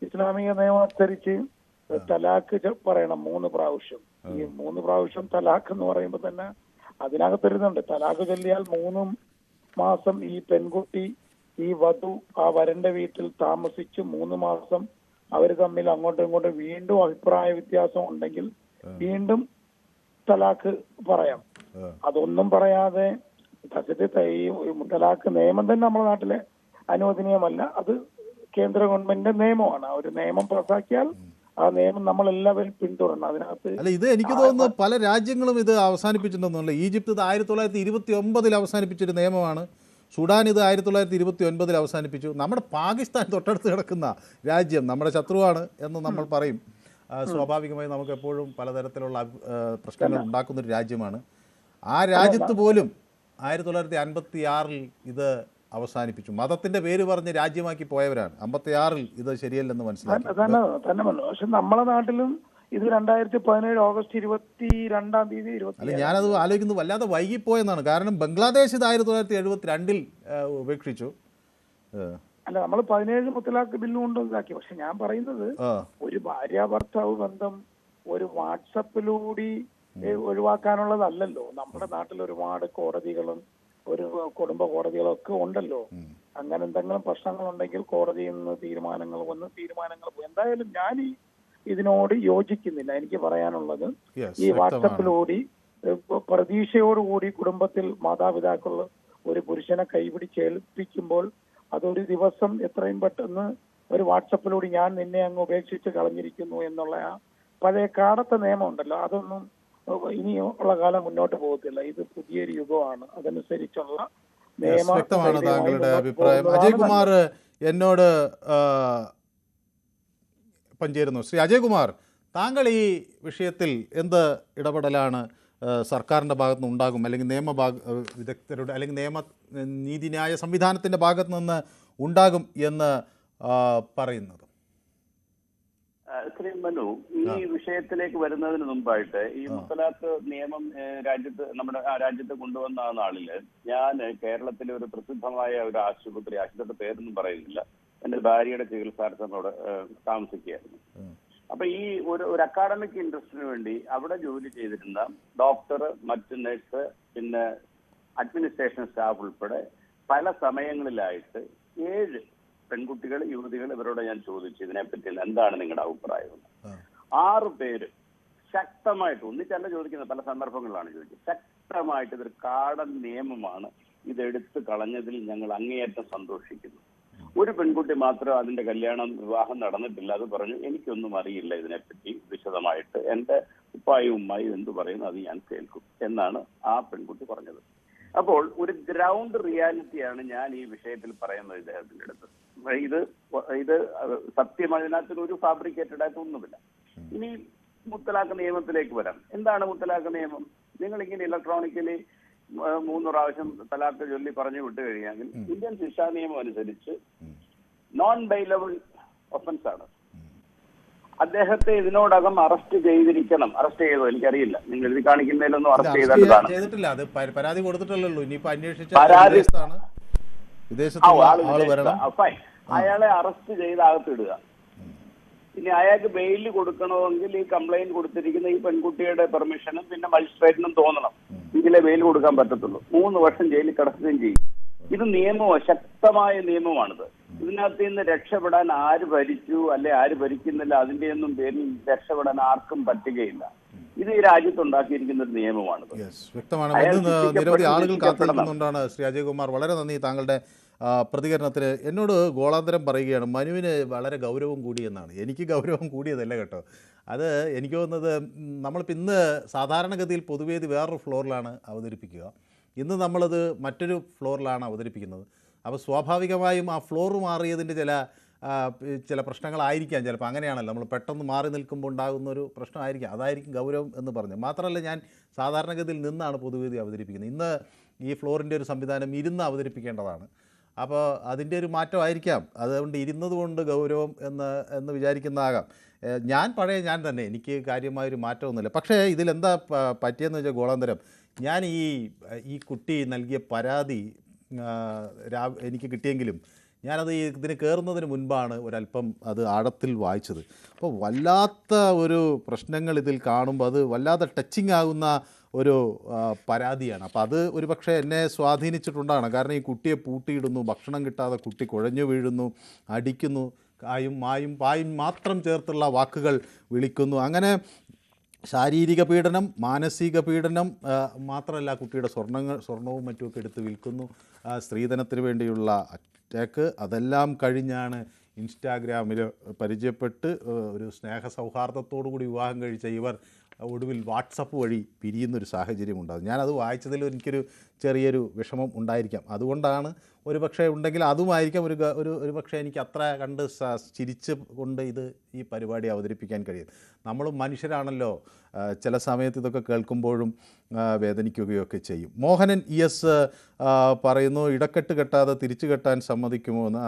ഇസ്ലാമിക നിയമം അനുസരിച്ച് തലാഖ് പറയണം 3 പ്രാവശ്യം. ഈ 3 പ്രാവശ്യം തലാഖ് എന്ന് പറയുമ്പോൾ തന്നെ അതിനകത്തൊരുന്നുണ്ട്. തലാഖ് ചൊല്ലിയാൽ 3 മാസം ഈ പെൺകുട്ടി ഈ വധു ആ വരന്റെ വീട്ടിൽ താമസിച്ച് 3 മാസം അവർ തമ്മിൽ അങ്ങോട്ടും ഇങ്ങോട്ടും വീണ്ടും അഭിപ്രായ വ്യത്യാസം ഉണ്ടെങ്കിൽ വീണ്ടും തലാഖ് പറയാം. അതൊന്നും പറയാതെ സത്യത്തിൽ ഈ തലാഖ് നിയമം തന്നെ നമ്മുടെ നാട്ടിലെ അനുവദനീയമല്ല. അത് കേന്ദ്ര ഗവൺമെന്റിന്റെ നിയമമാണ്. ആ ഒരു നിയമം പാസാക്കിയാൽ ആ നിയമം നമ്മളെല്ലാവരും പിന്തുടരണം. അതിനകത്ത് അല്ല, ഇത് എനിക്ക് തോന്നുന്നു പല രാജ്യങ്ങളും ഇത് അവസാനിപ്പിച്ചിട്ടുണ്ടെന്നുള്ള. ഈജിപ്ത് ഇത് 1929 അവസാനിപ്പിച്ചൊരു നിയമമാണ്. സുഡാൻ ഇത് 1929 അവസാനിപ്പിച്ചു. നമ്മുടെ പാകിസ്ഥാൻ തൊട്ടടുത്ത് കിടക്കുന്ന രാജ്യം നമ്മുടെ ശത്രുവാണ് എന്ന് നമ്മൾ പറയും. സ്വാഭാവികമായി നമുക്ക് എപ്പോഴും പലതരത്തിലുള്ള പ്രശ്നങ്ങൾ ഉണ്ടാക്കുന്നൊരു രാജ്യമാണ്. ആ രാജ്യത്ത് പോലും 1956 ഇത് അവസാനിപ്പിച്ചു. മതത്തിന്റെ പേര് പറഞ്ഞ് രാജ്യമാക്കി പോയവരാണ്. 56 ഇത് ശരിയല്ലെന്ന് മനസ്സിലാക്കി തന്നെ. പക്ഷെ നമ്മളെ നാട്ടിലും ഇത് 2017 ഓഗസ്റ്റ് 22 അല്ല, ഞാനത് ആലോചിക്കുന്നത് വല്ലാതെ വൈകിപ്പോയെന്നാണ്. കാരണം ബംഗ്ലാദേശ് ഇത് 1972 ഉപേക്ഷിച്ചു. അല്ല, നമ്മൾ 17 മുത്തലാഖ് ബില്ല് കൊണ്ട് ഇതാക്കി. പക്ഷെ ഞാൻ പറയുന്നത് ഒരു ഭാര്യ ഭർത്താവ് ബന്ധം ഒരു വാട്സപ്പിലൂടെ ഒഴിവാക്കാനുള്ളതല്ലല്ലോ. നമ്മുടെ നാട്ടിൽ ഒരുപാട് കോടതികളും ഒരു കുടുംബ കോടതികളൊക്കെ ഉണ്ടല്ലോ. അങ്ങനെ എന്തെങ്കിലും പ്രശ്നങ്ങളുണ്ടെങ്കിൽ കോടതിയിൽ നിന്ന് തീരുമാനങ്ങൾ എന്തായാലും ഞാൻ ഇതിനോട് യോജിക്കുന്നില്ല. എനിക്ക് പറയാനുള്ളത് ഈ വാട്സപ്പിലൂടെ പ്രതീക്ഷയോടുകൂടി കുടുംബത്തിൽ മാതാപിതാക്കൾ ഒരു പുരുഷനെ കൈപിടിച്ചേൽപ്പിക്കുമ്പോൾ അതൊരു ദിവസം എത്രയും പെട്ടെന്ന് ഒരു വാട്സപ്പിലൂടെ ഞാൻ നിന്നെ അങ്ങ് ഉപേക്ഷിച്ച് കളഞ്ഞിരിക്കുന്നു എന്നുള്ള ആ പഴയ കാടത്തെ നിയമം ഉണ്ടല്ലോ, അതൊന്നും ഇനി ഉള്ള കാലം മുന്നോട്ട് പോകത്തില്ല. ഇത് പുതിയൊരു യുഗമാണ്. അതനുസരിച്ചുള്ള വ്യക്തമാണ് താങ്കളുടെ അഭിപ്രായം. അജയ് കുമാർ എന്നോട് പങ്കുചേരുന്നു. ശ്രീ അജയ് കുമാർ, താങ്കൾ ഈ വിഷയത്തിൽ എന്ത് ഇടപെടലാണ് സർക്കാരിൻ്റെ ഭാഗത്തുനിന്ന് ഉണ്ടാകും, അല്ലെങ്കിൽ വിദഗ്ധരുടെ അല്ലെങ്കിൽ നീതിന്യായ സംവിധാനത്തിൻ്റെ ഭാഗത്തു നിന്ന് ഉണ്ടാകും എന്ന് പറയുന്നത്? ശ്രീ മനു, ഈ വിഷയത്തിലേക്ക് വരുന്നതിന് മുമ്പായിട്ട് ഈ മുത്തലാഖ് നിയമം നമ്മുടെ രാജ്യത്ത് കൊണ്ടുവന്ന നാളില് ഞാൻ കേരളത്തിലെ ഒരു പ്രസിദ്ധമായ ഒരു ആശുപത്രിയുടെ പേരൊന്നും പറയുന്നില്ല, എന്റെ ഭാര്യയുടെ ചികിത്സാർത്ഥം അവിടെ താമസിക്കുകയായിരുന്നു. അപ്പൊ ഈ ഒരു അക്കാഡമിക് ഇൻട്രസ്റ്റിന് വേണ്ടി അവിടെ ജോലി ചെയ്തിരുന്ന ഡോക്ടർ, മറ്റ് നഴ്സ്, പിന്നെ അഡ്മിനിസ്ട്രേഷൻ സ്റ്റാഫ് ഉൾപ്പെടെ പല സമയങ്ങളിലായിട്ട് 7 പെൺകുട്ടികൾ, യുവതികൾ ഇവരോട് ഞാൻ ചോദിച്ചു ഇതിനെപ്പറ്റി എന്താണ് നിങ്ങളുടെ അഭിപ്രായം. 6 പേര് ശക്തമായിട്ട്, ഒന്നിച്ചല്ല ചോദിക്കുന്നത്, പല സന്ദർഭങ്ങളിലാണ് ചോദിച്ചത്, ശക്തമായിട്ട് ഇതൊരു കാടൻ നിയമമാണ്, ഇതെടുത്ത് കളഞ്ഞതിൽ ഞങ്ങൾ അങ്ങേയറ്റം സന്തോഷിക്കുന്നു. ഒരു പെൺകുട്ടി മാത്രം അതിന്റെ വിവാഹം നടന്നിട്ടില്ല. അത് പറഞ്ഞു, എനിക്കൊന്നും അറിയില്ല ഇതിനെപ്പറ്റി വിശദമായിട്ട്, എന്റെ ഉപ്പായും ഉമ്മായും എന്ത് പറയുന്നു അത് ഞാൻ കേൾക്കും എന്നാണ് ആ പെൺകുട്ടി പറഞ്ഞത്. അപ്പോൾ ഒരു ഗ്രൗണ്ട് റിയാലിറ്റിയാണ് ഞാൻ ഈ വിഷയത്തിൽ പറയുന്നത് ഇദ്ദേഹത്തിന്റെ അടുത്ത്. ഇത് സത്യമാണ്, ഇതിനകത്ത് ഒരു ഫാബ്രിക്കേറ്റഡ് ആയിട്ട് ഒന്നുമില്ല. ഇനി മുത്തലാഖ് നിയമത്തിലേക്ക് വരാം. എന്താണ് മുത്തലാഖ് നിയമം? നിങ്ങളിങ്ങനെ ഇലക്ട്രോണിക്കലി 3 പ്രാവശ്യം തലാഖ് ചൊല്ലി പറഞ്ഞു വിട്ടു കഴിഞ്ഞാൽ ഇന്ത്യൻ ശിക്ഷാ നിയമം അനുസരിച്ച് നോൺ ബൈലബിൾ ഒഫൻസ് ആണ്. അദ്ദേഹത്തെ ഇതിനോടകം അറസ്റ്റ് ചെയ്തിരിക്കണം. അറസ്റ്റ് ചെയ്തോ എനിക്കറിയില്ല, നിങ്ങൾ എഴുതി കാണിക്കുന്നതിലൊന്നും അറസ്റ്റ് ചെയ്തിട്ടില്ല. അത് പരാതി കൊടുത്തിട്ടല്ലോ, ഇനിയിപ്പോ അന്വേഷിച്ച അയാളെ അറസ്റ്റ് ചെയ്ത് അകത്തിടുക. ഇനി അയാൾക്ക് ബെയിൽ കൊടുക്കണമെങ്കിൽ ഈ കംപ്ലൈന്റ് കൊടുത്തിരിക്കുന്ന ഈ പെൺകുട്ടിയുടെ പെർമിഷനും പിന്നെ മജിസ്ട്രേറ്റിനും തോന്നണം. ഇതിലെ ബെയിൽ കൊടുക്കാൻ പറ്റത്തുള്ളൂ. 3 വർഷം ജയിലിൽ കിടക്കുകയും ചെയ്യും. ഇത് നിയമമോ, ശക്തമായ നിയമമാണിത്. ഇതിനകത്ത് നിന്ന് രക്ഷപ്പെടാൻ ആര് ഭരിച്ചു അല്ലെ ആര് ഭരിക്കുന്നില്ല അതിന്റെ ഒന്നും പേരിൽ രക്ഷപ്പെടാൻ ആർക്കും പറ്റുകയില്ല. ഇത് ഈ രാജ്യത്തുണ്ടാക്കിയിരിക്കുന്ന ഒരു നിയമമാണിത്. വ്യക്തമാണ്. നിരവധി ആളുകൾ കാത്തിരിക്കുന്നുണ്ടാണ്. ശ്രീ അജയ് കുമാർ, വളരെ നന്ദി താങ്കളുടെ പ്രതികരണത്തിന്. എന്നോട് ഗോളാന്തരം പറയുകയാണ്, മനുവിന് വളരെ ഗൗരവം കൂടിയെന്നാണ്. എനിക്ക് ഗൗരവം കൂടിയതല്ല കേട്ടോ. അത് എനിക്ക് തോന്നുന്നത് നമ്മളിപ്പോൾ ഇന്ന് സാധാരണഗതിയിൽ പൊതുവേദി വേറൊരു ഫ്ലോറിലാണ് അവതരിപ്പിക്കുക, ഇന്ന് നമ്മളത് മറ്റൊരു ഫ്ലോറിലാണ് അവതരിപ്പിക്കുന്നത്. അപ്പോൾ സ്വാഭാവികമായും ആ ഫ്ലോർ മാറിയതിൻ്റെ ചില പ്രശ്നങ്ങളായിരിക്കാം. ചിലപ്പോൾ അങ്ങനെയാണല്ലോ, നമ്മൾ പെട്ടെന്ന് മാറി നിൽക്കുമ്പോൾ ഉണ്ടാകുന്ന ഒരു പ്രശ്നമായിരിക്കാം. അതായിരിക്കും ഗൗരവം എന്ന് പറഞ്ഞു. മാത്രമല്ല, ഞാൻ സാധാരണഗതിയിൽ നിന്നാണ് പൊതുവേദി അവതരിപ്പിക്കുന്നത്. ഇന്ന് ഈ ഫ്ലോറിൻ്റെ ഒരു സംവിധാനം ഇരുന്ന് അവതരിപ്പിക്കേണ്ടതാണ്. അപ്പോൾ അതിൻ്റെ ഒരു മാറ്റമായിരിക്കാം. അതുകൊണ്ട് ഇരുന്നത് കൊണ്ട് ഗൗരവം എന്ന് വിചാരിക്കുന്നതാകാം. ഞാൻ തന്നെ, എനിക്ക് കാര്യമായൊരു മാറ്റമൊന്നുമില്ല. പക്ഷേ ഇതിലെന്താ പറ്റിയെന്ന് വെച്ചാൽ ഗോളാന്തരം, ഞാൻ ഈ കുട്ടി നൽകിയ പരാതി എനിക്ക് കിട്ടിയെങ്കിലും ഞാനത് ഇതിന് കയറുന്നതിന് മുൻപാണ് ഒരല്പം അത് ആഴത്തിൽ വായിച്ചത്. അപ്പോൾ വല്ലാത്ത ഒരു പ്രശ്നങ്ങൾ ഇതിൽ കാണുമ്പോൾ അത് വല്ലാതെ ടച്ചിങ് ആകുന്ന ഒരു പരാതിയാണ്. അപ്പോൾ അത് ഒരു പക്ഷേ എന്നെ സ്വാധീനിച്ചിട്ടുണ്ടാണ്. കാരണം ഈ കുട്ടിയെ പൂട്ടിയിടുന്നു, ഭക്ഷണം കിട്ടാതെ കുട്ടി കുഴഞ്ഞു വീഴുന്നു, അടിക്കുന്നു, മായും പായും മാത്രം ചേർത്തുള്ള വാക്കുകൾ വിളിക്കുന്നു. അങ്ങനെ ശാരീരിക പീഡനം, മാനസിക പീഡനം മാത്രമല്ല, കുട്ടിയുടെ സ്വർണവും മറ്റുമൊക്കെ എടുത്ത് വിൽക്കുന്നു, സ്ത്രീധനത്തിന് വേണ്ടിയുള്ള അറ്റാക്ക്. അതെല്ലാം കഴിഞ്ഞാണ് ഇൻസ്റ്റാഗ്രാമിൽ പരിചയപ്പെട്ട് ഒരു സ്നേഹസൗഹാർദ്ദത്തോടു കൂടി വിവാഹം കഴിച്ച ഇവർ ഒടുവിൽ വാട്സപ്പ് വഴി പിരിയുന്നൊരു സാഹചര്യമുണ്ടാകും. ഞാനത് വായിച്ചതിൽ എനിക്കൊരു ചെറിയൊരു വിഷമം ഉണ്ടായിരിക്കാം. അതുകൊണ്ടാണ് ഒരു പക്ഷേ ഉണ്ടെങ്കിൽ അതുമായിരിക്കാം ഒരു പക്ഷേ എനിക്ക് അത്ര കണ്ട് ചിരിച്ച് കൊണ്ട് ഈ പരിപാടി അവതരിപ്പിക്കാൻ കഴിയും. നമ്മളും മനുഷ്യരാണല്ലോ, ചില സമയത്ത് ഇതൊക്കെ കേൾക്കുമ്പോഴും വേദനിക്കുകയൊക്കെ ചെയ്യും. മോഹനൻ ES പറയുന്നു, ഇടക്കെട്ട് കെട്ടാതെ തിരിച്ചു കെട്ടാൻ സമ്മതിക്കുമോ എന്ന്.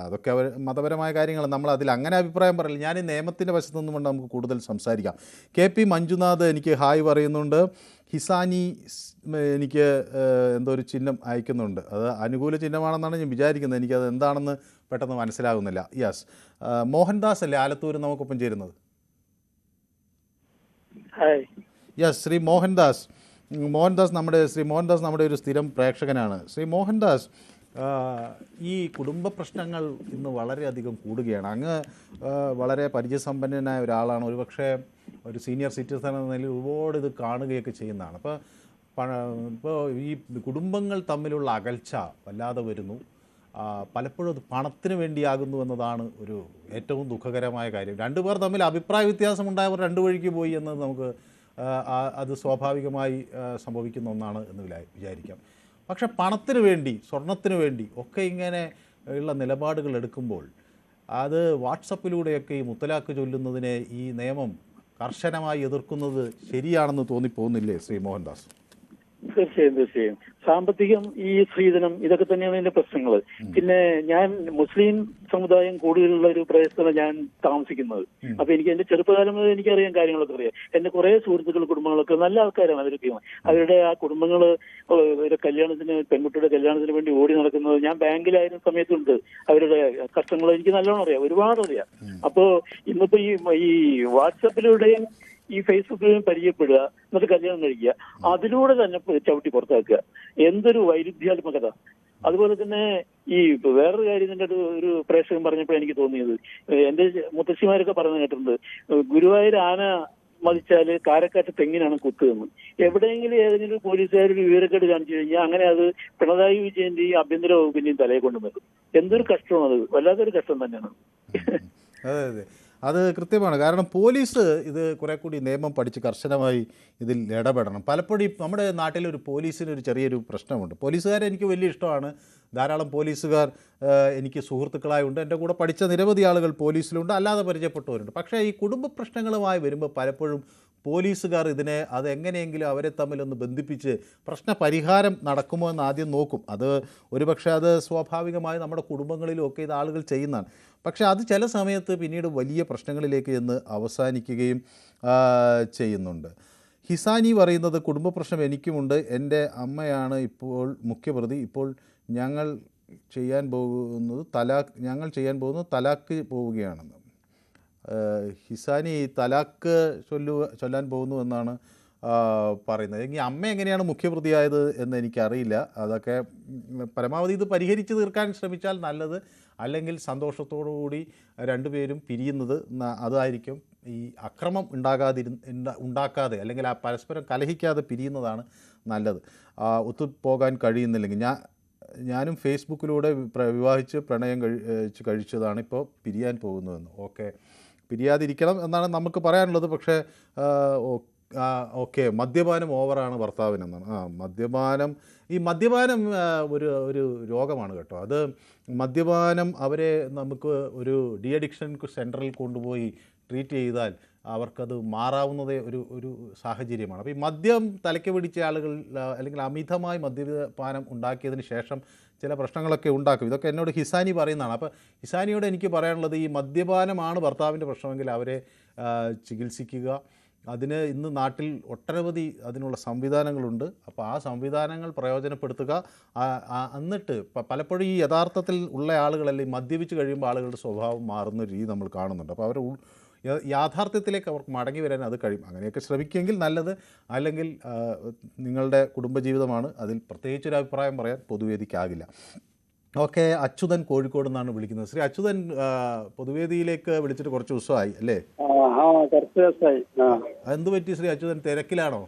അതൊക്കെ മതപരമായ കാര്യങ്ങൾ, നമ്മൾ അതിൽ അങ്ങനെ അഭിപ്രായം പറയില്ല. ഞാൻ ഈ നിയമത്തിൻ്റെ വശത്തു നിന്നും കൊണ്ട് നമുക്ക് കൂടുതൽ സംസാരിക്കാം. KP മഞ്ജുനാഥ് എനിക്ക് ഹായ് പറയുന്നുണ്ട്. ഹിസാനി എനിക്ക് എന്തോ ഒരു ചിഹ്നം അയക്കുന്നുണ്ട്. അത് അനുകൂല ചിഹ്നമാണെന്നാണ് ഞാൻ വിചാരിക്കുന്നത്. എനിക്കത് എന്താണെന്ന് പെട്ടെന്ന് മനസ്സിലാകുന്നില്ല. യെസ്, മോഹൻദാസ് അല്ലേ ആലത്തൂർ നമുക്കൊപ്പം ചേരുന്നത്? യെസ്, ശ്രീ മോഹൻദാസ് നമ്മുടെ ഒരു സ്ഥിരം പ്രേക്ഷകനാണ്. ശ്രീ മോഹൻദാസ്, ഈ കുടുംബ പ്രശ്നങ്ങൾ ഇന്ന് വളരെയധികം കൂടുകയാണ്. അങ്ങ് വളരെ പരിചയസമ്പന്നനായ ഒരാളാണ്, ഒരുപക്ഷെ ഒരു സീനിയർ സിറ്റിസൺ എന്ന നിലയിൽ ഒരുപാട് ഇത് കാണുകയൊക്കെ ചെയ്യുന്നതാണ്. ഇപ്പോൾ ഈ കുടുംബങ്ങൾ തമ്മിലുള്ള അകൽച്ച വല്ലാതെ വരുന്നു. പലപ്പോഴും അത് പണത്തിന് വേണ്ടിയാകുന്നു എന്നതാണ് ഒരു ഏറ്റവും ദുഃഖകരമായ കാര്യം. രണ്ടുപേർ തമ്മിൽ അഭിപ്രായ വ്യത്യാസമുണ്ടായവർ രണ്ട് വഴിക്ക് പോയി എന്നത് നമുക്ക് അത് സ്വാഭാവികമായി സംഭവിക്കുന്ന ഒന്നാണ് എന്ന് വിചാരിക്കാം. പക്ഷെ പണത്തിന് വേണ്ടി, സ്വർണത്തിന് വേണ്ടി ഒക്കെ ഇങ്ങനെ ഉള്ള നിലപാടുകൾ എടുക്കുമ്പോൾ അത് വാട്സപ്പിലൂടെയൊക്കെ ഈ മുത്തലാഖ് ചൊല്ലുന്നതിനെ ഈ നിയമം കർശനമായി എതിർക്കുന്നത് ശരിയാണെന്ന് തോന്നിപ്പോകുന്നില്ലേ ശ്രീ മോഹൻദാസ്? തീർച്ചയായും സാമ്പത്തികം, ഈ സ്ത്രീധനം, ഇതൊക്കെ തന്നെയാണ് ഇതിന്റെ പ്രശ്നങ്ങൾ. പിന്നെ ഞാൻ മുസ്ലിം സമുദായം കൂടുതലുള്ള ഒരു പ്രദേശത്താണ് ഞാൻ താമസിക്കുന്നത്. അപ്പൊ എനിക്ക് എന്റെ ചെറുപ്പകാലം മുതൽ എനിക്കറിയാം, കാര്യങ്ങളൊക്കെ അറിയാം. എന്റെ കുറെ സുഹൃത്തുക്കൾ, കുടുംബങ്ങളൊക്കെ നല്ല ആൾക്കാരാണ്. അവരുടെ ആ കുടുംബങ്ങള് ഒരു കല്യാണത്തിന്, പെൺകുട്ടിയുടെ കല്യാണത്തിന് വേണ്ടി ഓടി നടക്കുന്നത് ഞാൻ ബാങ്കിലായിരുന്ന സമയത്തുണ്ട്. അവരുടെ കഷ്ടങ്ങൾ എനിക്ക് നല്ലോണം അറിയാം, ഒരുപാട് അറിയാം. അപ്പോ ഇന്നിപ്പോ ഈ വാട്സപ്പിലൂടെയും ഈ ഫേസ്ബുക്കിലും പരിചയപ്പെടുക, എന്നിട്ട് കല്യാണം കഴിക്കുക, അതിലൂടെ തന്നെ ചവിട്ടി പുറത്താക്കുക. എന്തൊരു വൈരുദ്ധ്യാത്മകത! അതുപോലെ തന്നെ ഈ വേറൊരു കാര്യം ഇതിന്റെ ഒരു പ്രേക്ഷകൻ പറഞ്ഞപ്പോൾ എനിക്ക് തോന്നിയത്, എന്റെ മുത്തശ്ശിമാരൊക്കെ പറഞ്ഞു കേട്ടിട്ടുണ്ട്, ഗുരുവായൂർ ആന മതിച്ചാല് കാരക്കാട്ട് തെങ്ങിനാണ് കുത്തുകയെന്ന്. എവിടെയെങ്കിലും ഏതെങ്കിലും പോലീസുകാർ ഒരു വിവരക്കേട് കാണിച്ചു കഴിഞ്ഞാൽ അങ്ങനെ അത് പിണറായി വിജയന്റെയും ആഭ്യന്തര വകുപ്പിന്റെയും തലയെ കൊണ്ടുവരും. എന്തൊരു കഷ്ടമാണ് അത്, വല്ലാത്തൊരു കഷ്ടം തന്നെയാണ്. അതെ അതെ, അത് കൃത്യമാണ്. കാരണം പോലീസ് ഇത് കുറെ കൂടി നിയമം പഠിച്ച് കർശനമായി ഇതിൽ ഇടപെടണം. പലപ്പോഴും നമ്മുടെ നാട്ടിലൊരു പോലീസിന് ഒരു ചെറിയൊരു പ്രശ്നമുണ്ട്. പോലീസുകാരെ എനിക്ക് വലിയ ഇഷ്ടമാണ്, ധാരാളം പോലീസുകാർ എനിക്ക് സുഹൃത്തുക്കളായുണ്ട്, എൻ്റെ കൂടെ പഠിച്ച നിരവധി ആളുകൾ പോലീസിലുണ്ട്, അല്ലാതെ പരിചയപ്പെട്ടവരുണ്ട്. പക്ഷേ ഈ കുടുംബ പ്രശ്നങ്ങളുമായി വരുമ്പോൾ പലപ്പോഴും പോലീസുകാർ അത് എങ്ങനെയെങ്കിലും അവരെ തമ്മിലൊന്ന് ബന്ധിപ്പിച്ച് പ്രശ്ന പരിഹാരം നടക്കുമോ എന്ന് ആദ്യം നോക്കും. അത് ഒരുപക്ഷെ അത് സ്വാഭാവികമായി നമ്മുടെ കുടുംബങ്ങളിലും ഒക്കെ ഇത് ആളുകൾ ചെയ്യുന്നതാണ്. പക്ഷേ അത് ചില സമയത്ത് പിന്നീട് വലിയ പ്രശ്നങ്ങളിലേക്ക് ചെന്ന് അവസാനിക്കുകയും ചെയ്യുന്നുണ്ട്. ഹിസാനി പറയുന്നത്, കുടുംബ പ്രശ്നം എനിക്കുമുണ്ട്, എൻ്റെ അമ്മയാണ് ഇപ്പോൾ മുഖ്യപ്രതി, ഇപ്പോൾ ഞങ്ങൾ ചെയ്യാൻ പോകുന്നത് തലാക്ക് പോവുകയാണെന്ന്. ഹിസാനി തലാക്ക് ചൊല്ലാൻ പോകുന്നു എന്നാണ് പറയുന്നത്. എങ്കിൽ അമ്മ എങ്ങനെയാണ് മുഖ്യപ്രതിയായത് എന്ന് എനിക്കറിയില്ല. അതൊക്കെ പരമാവധി ഇത് പരിഹരിച്ച് തീർക്കാൻ ശ്രമിച്ചാൽ നല്ലത്. അല്ലെങ്കിൽ സന്തോഷത്തോടുകൂടി രണ്ടുപേരും പിരിയുന്നത് അതായിരിക്കും. ഈ അക്രമം ഉണ്ടാക്കാതെ അല്ലെങ്കിൽ ആ പരസ്പരം കലഹിക്കാതെ പിരിയുന്നതാണ് നല്ലത്. ഒത്തുപോകാൻ കഴിയുന്നില്ലെങ്കിൽ ഞാനും ഫേസ്ബുക്കിലൂടെ വിവാഹിച്ച് പ്രണയം കഴിച്ചതാണ്, ഇപ്പോൾ പിരിയാൻ പോകുന്നതെന്ന്. ഓക്കെ, പിരിയാതിരിക്കണം എന്നാണ് നമുക്ക് പറയാനുള്ളത്. പക്ഷേ ഓക്കെ, മദ്യപാനം ഓവറാണ് ഭർത്താവിനെന്നാണ്. മദ്യപാനം ഒരു രോഗമാണ് കേട്ടോ. അത് മദ്യപാനം അവരെ നമുക്ക് ഒരു ഡി അഡിക്ഷൻ സെൻറ്ററിൽ കൊണ്ടുപോയി ട്രീറ്റ് ചെയ്താൽ അവർക്കത് മാറാവുന്നതേ ഒരു സാഹചര്യമാണ്. അപ്പോൾ ഈ മദ്യം തലയ്ക്ക് പിടിച്ച ആളുകൾ അല്ലെങ്കിൽ അമിതമായി മദ്യപാനം ഉണ്ടാക്കിയതിന് ശേഷം ചില പ്രശ്നങ്ങളൊക്കെ ഉണ്ടാക്കും. ഇതൊക്കെ എന്നോട് ഹിസാനി പറയുന്നതാണ്. അപ്പോൾ ഹിസാനിയോട് എനിക്ക് പറയാനുള്ളത്, ഈ മദ്യപാനമാണ് ഭർത്താവിൻ്റെ പ്രശ്നമെങ്കിൽ അവരെ ചികിത്സിക്കുക. അതിന് ഇന്ന് നാട്ടിൽ ഒട്ടനവധി അതിനുള്ള സംവിധാനങ്ങളുണ്ട്. അപ്പോൾ ആ സംവിധാനങ്ങൾ പ്രയോജനപ്പെടുത്തുക. എന്നിട്ട് പലപ്പോഴും ഈ യഥാർത്ഥത്തിൽ ഉള്ള ആളുകളല്ലേ മദ്യപിച്ച് കഴിയുമ്പോൾ ആളുകളുടെ സ്വഭാവം മാറുന്ന രീതി നമ്മൾ കാണുന്നുണ്ട്. അപ്പോൾ അവർ യാഥാർത്ഥ്യത്തിലേക്ക് അവർക്ക് മടങ്ങി വരാൻ അത് കഴിയും. അങ്ങനെയൊക്കെ ശ്രമിക്കുമെങ്കിൽ നല്ലത്. അല്ലെങ്കിൽ നിങ്ങളുടെ കുടുംബജീവിതമാണ്, അതിൽ പ്രത്യേകിച്ചൊരു അഭിപ്രായം പറയാൻ പൊതുവേദിക്കാകില്ല. ഓക്കെ, അച്യുതൻ കോഴിക്കോട് നിന്നാണ് വിളിക്കുന്നത്. ശ്രീ അച്യുതൻ, പൊതുവേദിയിലേക്ക് വിളിച്ചിട്ട് കുറച്ച് ദിവസമായി അല്ലേ? എന്ത് പറ്റി ശ്രീ അച്യുതൻ, തിരക്കിലാണോ?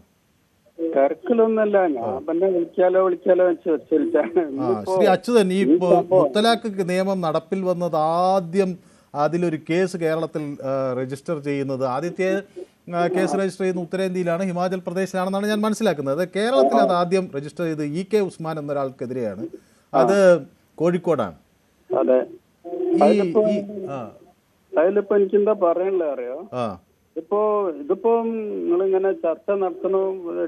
തിരക്കിലൊന്നല്ല, ഞാൻ പിന്നെ വിളിക്കാലോ ശ്രീ അച്യുതൻ, ഈ മുത്തലാഖ് നിയമം നടപ്പിൽ വന്നത് ആദ്യം അതിലൊരു കേസ് കേരളത്തിൽ രജിസ്റ്റർ ചെയ്യുന്നത്, ആദ്യത്തെ കേസ് രജിസ്റ്റർ ചെയ്യുന്ന ഉത്തരേന്ത്യയിലാണ്, ഹിമാചൽ പ്രദേശിലാണെന്നാണ് ഞാൻ മനസ്സിലാക്കുന്നത്. കേരളത്തിൽ അത് ആദ്യം രജിസ്റ്റർ ചെയ്ത് EK ഉസ്മാൻ എന്നൊരാൾക്കെതിരെയാണ്. അത് കോഴിക്കോടാണ്. അതെ, അതിലിപ്പോ എനിക്കെന്താ പറയാനുള്ളത് അറിയോ? ഇതിപ്പോ നിങ്ങളിങ്ങനെ ചർച്ച നടത്തണോ,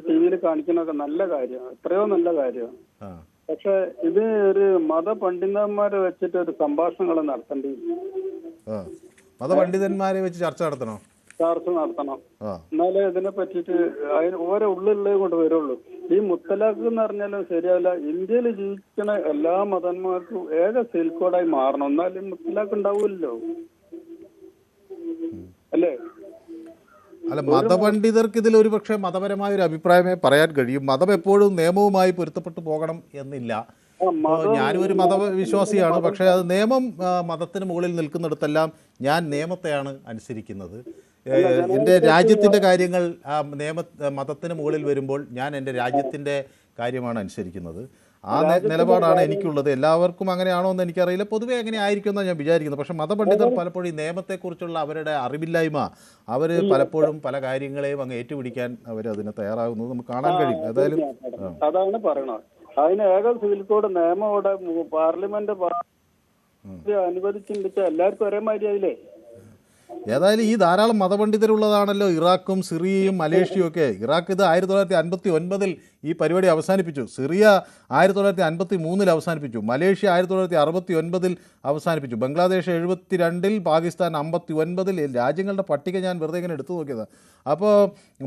TV കാണിക്കണൊക്കെ നല്ല കാര്യം, എത്രയോ നല്ല കാര്യം. പക്ഷെ ഇത് ഒരു മതപണ്ഡിതന്മാരെ വെച്ചിട്ട് ഒരു സംഭാഷണങ്ങൾ നടത്തേണ്ടി, മതപണ്ഡിതന്മാരെ വെച്ച് ചർച്ച നടത്തണം. എന്നാലേ ഇതിനെ പറ്റിയിട്ട് ഓരോ ഉള്ളിലുള്ളത് കൊണ്ട് വരുള്ളൂ. ഈ മുത്തലാഖ് എന്ന് പറഞ്ഞാലും ശരിയാവില്ല. ഇന്ത്യയിൽ ജീവിക്കുന്ന എല്ലാ മതന്മാർക്കും ഏക സിവിൽ കോഡായി മാറണം, എന്നാലും മുത്തലാഖ് ഉണ്ടാവില്ലല്ലോ, അല്ലേ? അല്ല, മതപണ്ഡിതർക്ക് ഇതിൽ ഒരു പക്ഷേ മതപരമായ ഒരു അഭിപ്രായമേ പറയാൻ കഴിയും. മതം എപ്പോഴും നിയമവുമായി പൊരുത്തപ്പെട്ടു പോകണം എന്നില്ല. ഞാനും ഒരു മതവിശ്വാസിയാണ്. പക്ഷേ അത് നിയമം മതത്തിന് മുകളിൽ നിൽക്കുന്നിടത്തെല്ലാം ഞാൻ നിയമത്തെയാണ് അനുസരിക്കുന്നത്. എൻ്റെ രാജ്യത്തിൻ്റെ കാര്യങ്ങൾ മതത്തിന് മുകളിൽ വരുമ്പോൾ ഞാൻ എൻ്റെ രാജ്യത്തിൻ്റെ കാര്യമാണ് അനുസരിക്കുന്നത്. ആ നിലപാടാണ് എനിക്കുള്ളത്. എല്ലാവർക്കും അങ്ങനെയാണോ എന്ന് എനിക്കറിയില്ല. പൊതുവെ അങ്ങനെ ആയിരിക്കും എന്നാണ് ഞാൻ വിചാരിക്കുന്നത്. പക്ഷേ മതപണ്ഡിതർ പലപ്പോഴും ഈ നിയമത്തെക്കുറിച്ചുള്ള അവരുടെ അറിവില്ലായ്മ, അവർ പലപ്പോഴും പല കാര്യങ്ങളെയും അങ്ങ് ഏറ്റുപിടിക്കാൻ അവർ അതിന് തയ്യാറാകുന്നത് നമുക്ക് കാണാൻ കഴിയും. ഏതായാലും അതാണ് പറയണത്. അതിന് ഏക സിവിൽ കോഡ് നിയമം ഇവിടെ പാർലമെന്റ് അനുവദിച്ചിട്ട് എല്ലാവർക്കും ഒരേ മാതിരി ആയില്ലേ? ഏതായാലും ഈ ധാരാളം മതപണ്ഡിതരുള്ളതാണല്ലോ ഇറാഖും സിറിയയും മലേഷ്യയും ഒക്കെ. ഇറാഖ് ഇത് 1959 ഈ പരിപാടി അവസാനിപ്പിച്ചു. സിറിയ 1953 അവസാനിപ്പിച്ചു. മലേഷ്യ 1969 അവസാനിപ്പിച്ചു. ബംഗ്ലാദേശ് 72, പാകിസ്ഥാൻ 59. രാജ്യങ്ങളുടെ പട്ടിക ഞാൻ വെറുതെ ഇങ്ങനെ എടുത്തു നോക്കിയതാണ്. അപ്പോൾ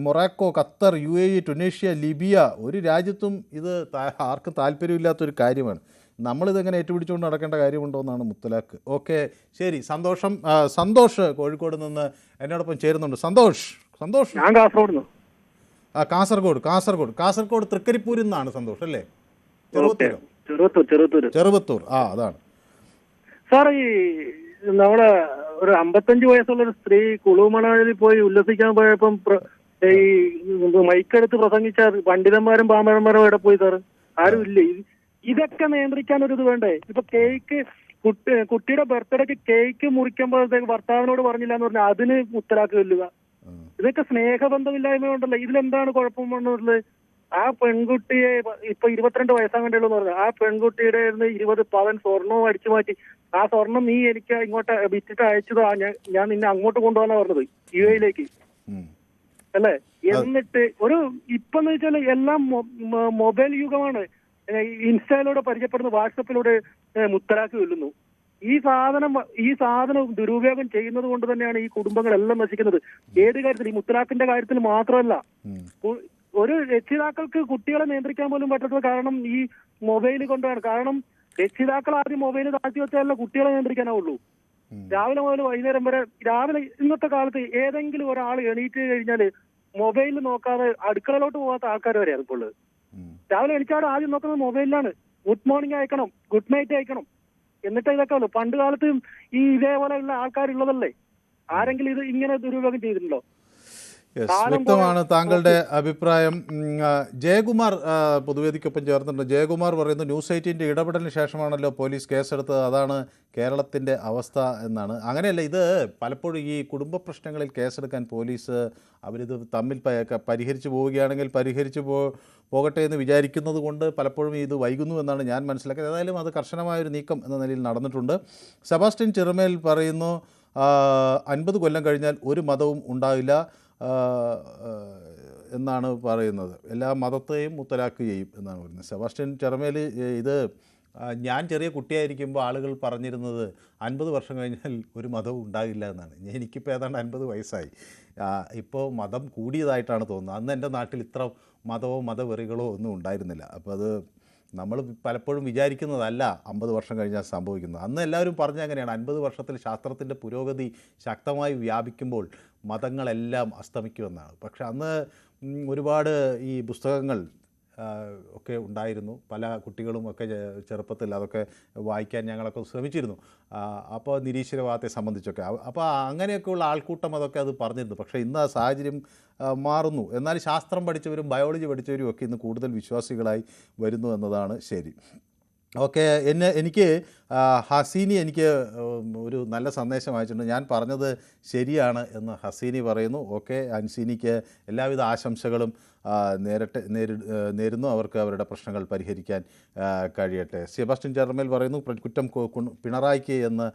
Morocco, Qatar, UAE, Tunisia, Libya, ഒരു രാജ്യത്തും ഇത് ആർക്കും താല്പര്യമില്ലാത്തൊരു കാര്യമാണ്. നമ്മളിതെങ്ങനെ ഏറ്റുപിടിച്ചുകൊണ്ട് നടക്കേണ്ട കാര്യമുണ്ടോ എന്നാണ് മുത്തലാഖ്. ഓക്കെ, ശരി, സന്തോഷം. സന്തോഷ് കോഴിക്കോട് നിന്ന് എന്നോടൊപ്പം ചേരുന്നുണ്ട്. സന്തോഷ്. ഞാൻ കാസർഗോഡ്. കാസർഗോഡ് തൃക്കരിപ്പൂരിൽ നിന്നാണ് സന്തോഷ് അല്ലേ? ചെറുവത്തൂർ. അതാണ് സാർ. ഈ നമ്മുടെ ഒരു 55 വയസ്സുള്ള ഒരു സ്ത്രീ കുളുമണലിൽ പോയി ഉല്ലസിക്കാൻ പോയപ്പം ഈ മൈക്കെടുത്ത് പ്രസംഗിച്ച പണ്ഡിതന്മാരും പാമരന്മാരും എവിടെ പോയി സാർ? ആരും ഇല്ലേ? ഇതൊക്കെ നിയന്ത്രിക്കാൻ ഒരു ഇത് വേണ്ടേ? ഇപ്പൊ കേക്ക് കുട്ടിയുടെ ബർത്ത്ഡേക്ക് കേക്ക് മുറിക്കുമ്പോഴത്തേക്ക് ഭർത്താവിനോട് പറഞ്ഞില്ല എന്ന് പറഞ്ഞാൽ അതിന് മുത്തലാഖ് വെല്ലുക. ഇതൊക്കെ സ്നേഹബന്ധമില്ലായ്മ ഉണ്ടല്ലോ. ഇതിലെന്താണ് കുഴപ്പമെന്നുള്ളത്? ആ പെൺകുട്ടിയെ ഇപ്പൊ 22 വയസ്സാകണ്ടല്ലോ എന്ന് പറഞ്ഞു. ആ പെൺകുട്ടിയുടെ 20 പവൻ സ്വർണവും അടിച്ചു മാറ്റി. ആ സ്വർണം നീ എനിക്ക് ഇങ്ങോട്ട് വിറ്റിട്ട് അയച്ചതാ, ഞാൻ നിന്നെ അങ്ങോട്ട് കൊണ്ടുപോകാനാ പറഞ്ഞത്, UAE അല്ലേ? എന്നിട്ട് ഇപ്പെന്ന് വെച്ചാൽ എല്ലാം മൊബൈൽ യുഗമാണ്. ഇൻസ്റ്റയിലൂടെ പരിചയപ്പെടുന്ന, വാട്സപ്പിലൂടെ മുത്തലാഖ് വെല്ലുന്നു. ഈ സാധനം ദുരുപയോഗം ചെയ്യുന്നത് കൊണ്ട് തന്നെയാണ് ഈ കുടുംബങ്ങളെല്ലാം നശിക്കുന്നത്. ഏത് കാര്യത്തിൽ, ഈ മുത്തലാഖിന്റെ കാര്യത്തിൽ മാത്രമല്ല. ഒരു രക്ഷിതാക്കൾക്ക് കുട്ടികളെ നിയന്ത്രിക്കാൻ പോലും പറ്റാത്തത് കാരണം ഈ മൊബൈൽ കൊണ്ടാണ്. കാരണം രക്ഷിതാക്കൾ ആദ്യം മൊബൈൽ താഴ്ത്തി വെച്ചാലല്ല കുട്ടികളെ നിയന്ത്രിക്കാനാവുള്ളൂ. രാവിലെ മുതൽ വൈകുന്നേരം വരെ, ഇന്നത്തെ കാലത്ത് ഏതെങ്കിലും ഒരാൾ എണീറ്റ് കഴിഞ്ഞാൽ മൊബൈൽ നോക്കാതെ അടുക്കളയിലോട്ട് പോകാത്ത ആൾക്കാർ വരെയാണ് ഇപ്പോൾ ഉള്ളത്. രാവിലെ എണീച്ചാൽ ആദ്യം നോക്കുന്നത് മൊബൈലിലാണ്. ഗുഡ് മോർണിംഗ് അയക്കണം, ഗുഡ് നൈറ്റ് അയക്കണം, എന്നിട്ട് ഇതൊക്കെ ഉള്ളു. പണ്ട് കാലത്ത് ഈ ഇതേപോലെയുള്ള ആൾക്കാരുള്ളതല്ലേ? ആരെങ്കിലും ഇത് ഇങ്ങനെ ദുരുപയോഗം ചെയ്തിട്ടുണ്ടോ? വ്യക്തമാണ് താങ്കളുടെ അഭിപ്രായം. ജയകുമാർ പൊതുവേദിക്കൊപ്പം ചേർന്നിട്ടുണ്ട്. ജയകുമാർ പറയുന്നു, ന്യൂസ് 18 ഇടപെടലിന് ശേഷമാണല്ലോ പോലീസ് കേസെടുത്തത്, അതാണ് കേരളത്തിൻ്റെ അവസ്ഥ എന്നാണ്. അങ്ങനെയല്ല, ഇത് പലപ്പോഴും ഈ കുടുംബ പ്രശ്നങ്ങളിൽ കേസെടുക്കാൻ പോലീസ് അവരിത് തമ്മിൽ പരിഹരിച്ചു പോവുകയാണെങ്കിൽ പരിഹരിച്ചു പോകട്ടെ എന്ന് വിചാരിക്കുന്നത് കൊണ്ട് പലപ്പോഴും ഇത് വൈകുന്നു എന്നാണ് ഞാൻ മനസ്സിലാക്കിയത്. ഏതായാലും അത് കർശനമായൊരു നീക്കം എന്ന നിലയിൽ നടന്നിട്ടുണ്ട്. സെബാസ്റ്റ്യൻ ചിറമേൽ പറയുന്നു, 50 കൊല്ലം കഴിഞ്ഞാൽ ഒരു മതവും ഉണ്ടാവില്ല എന്നാണ് പറയുന്നത്. എല്ലാ മതത്തെയും മുത്തലാഖ് ചെയ്യും എന്നാണ് പറയുന്നത്. സെബാസ്റ്റ്യൻ ചിറമേൽ, ഇത് ഞാൻ ചെറിയ കുട്ടിയായിരിക്കുമ്പോൾ ആളുകൾ പറഞ്ഞിരുന്നത് 50 വർഷം കഴിഞ്ഞാൽ ഒരു മതവും ഉണ്ടാകില്ല എന്നാണ്. എനിക്കിപ്പോൾ ഏതാണ്ട് 50 വയസ്സായി. ഇപ്പോൾ മതം കൂടിയതായിട്ടാണ് തോന്നുന്നത്. അന്ന് എൻ്റെ നാട്ടിൽ ഇത്ര മതമോ മതവെറികളോ ഒന്നും ഉണ്ടായിരുന്നില്ല. അപ്പോൾ അത് നമ്മൾ പലപ്പോഴും വിചാരിക്കുന്നതല്ല 50 വർഷം കഴിഞ്ഞാൽ സംഭവിക്കുന്നത്. അന്ന് എല്ലാവരും പറഞ്ഞ അങ്ങനെയാണ്, 50 വർഷത്തിൽ ശാസ്ത്രത്തിൻ്റെ പുരോഗതി ശക്തമായി വ്യാപിക്കുമ്പോൾ മതങ്ങളെല്ലാം അസ്തമിക്കുമെന്നാണ്. പക്ഷെ അന്ന് ഒരുപാട് ഈ പുസ്തകങ്ങൾ ഒക്കെ ഉണ്ടായിരുന്നു. പല കുട്ടികളും ഒക്കെ ചെറുപ്പത്തിൽ അതൊക്കെ വായിക്കാൻ ഞങ്ങളൊക്കെ ശ്രമിച്ചിരുന്നു. അപ്പോൾ നിരീശ്വരവാദത്തെ സംബന്ധിച്ചൊക്കെ. അപ്പോൾ അങ്ങനെയൊക്കെയുള്ള ആൾക്കൂട്ടം അതൊക്കെ അത് പറഞ്ഞിരുന്നു. പക്ഷേ ഇന്ന് സാഹചര്യം മാറുന്നു. എന്നാൽ ശാസ്ത്രം പഠിച്ചവരും ബയോളജി പഠിച്ചവരും ഒക്കെ ഇന്ന് കൂടുതൽ വിശ്വാസികളായി വരുന്നു എന്നതാണ് ശരി. ഓക്കെ, എനിക്ക് ഹസീനി എനിക്ക് ഒരു നല്ല സന്ദേശം അയച്ചിട്ടുണ്ട്. ഞാൻ പറഞ്ഞത് ശരിയാണ് എന്ന് ഹസീനി പറയുന്നു. ഓക്കെ, ഹസീനിക്ക് എല്ലാവിധ ആശംസകളും നേരുന്നു. അവർക്ക് അവരുടെ പ്രശ്നങ്ങൾ പരിഹരിക്കാൻ കഴിയട്ടെ. സെബാസ്റ്റ്യൻ ചിറമേൽ പറയുന്നു, കുറ്റം പിണറായിക്ക് എന്ന്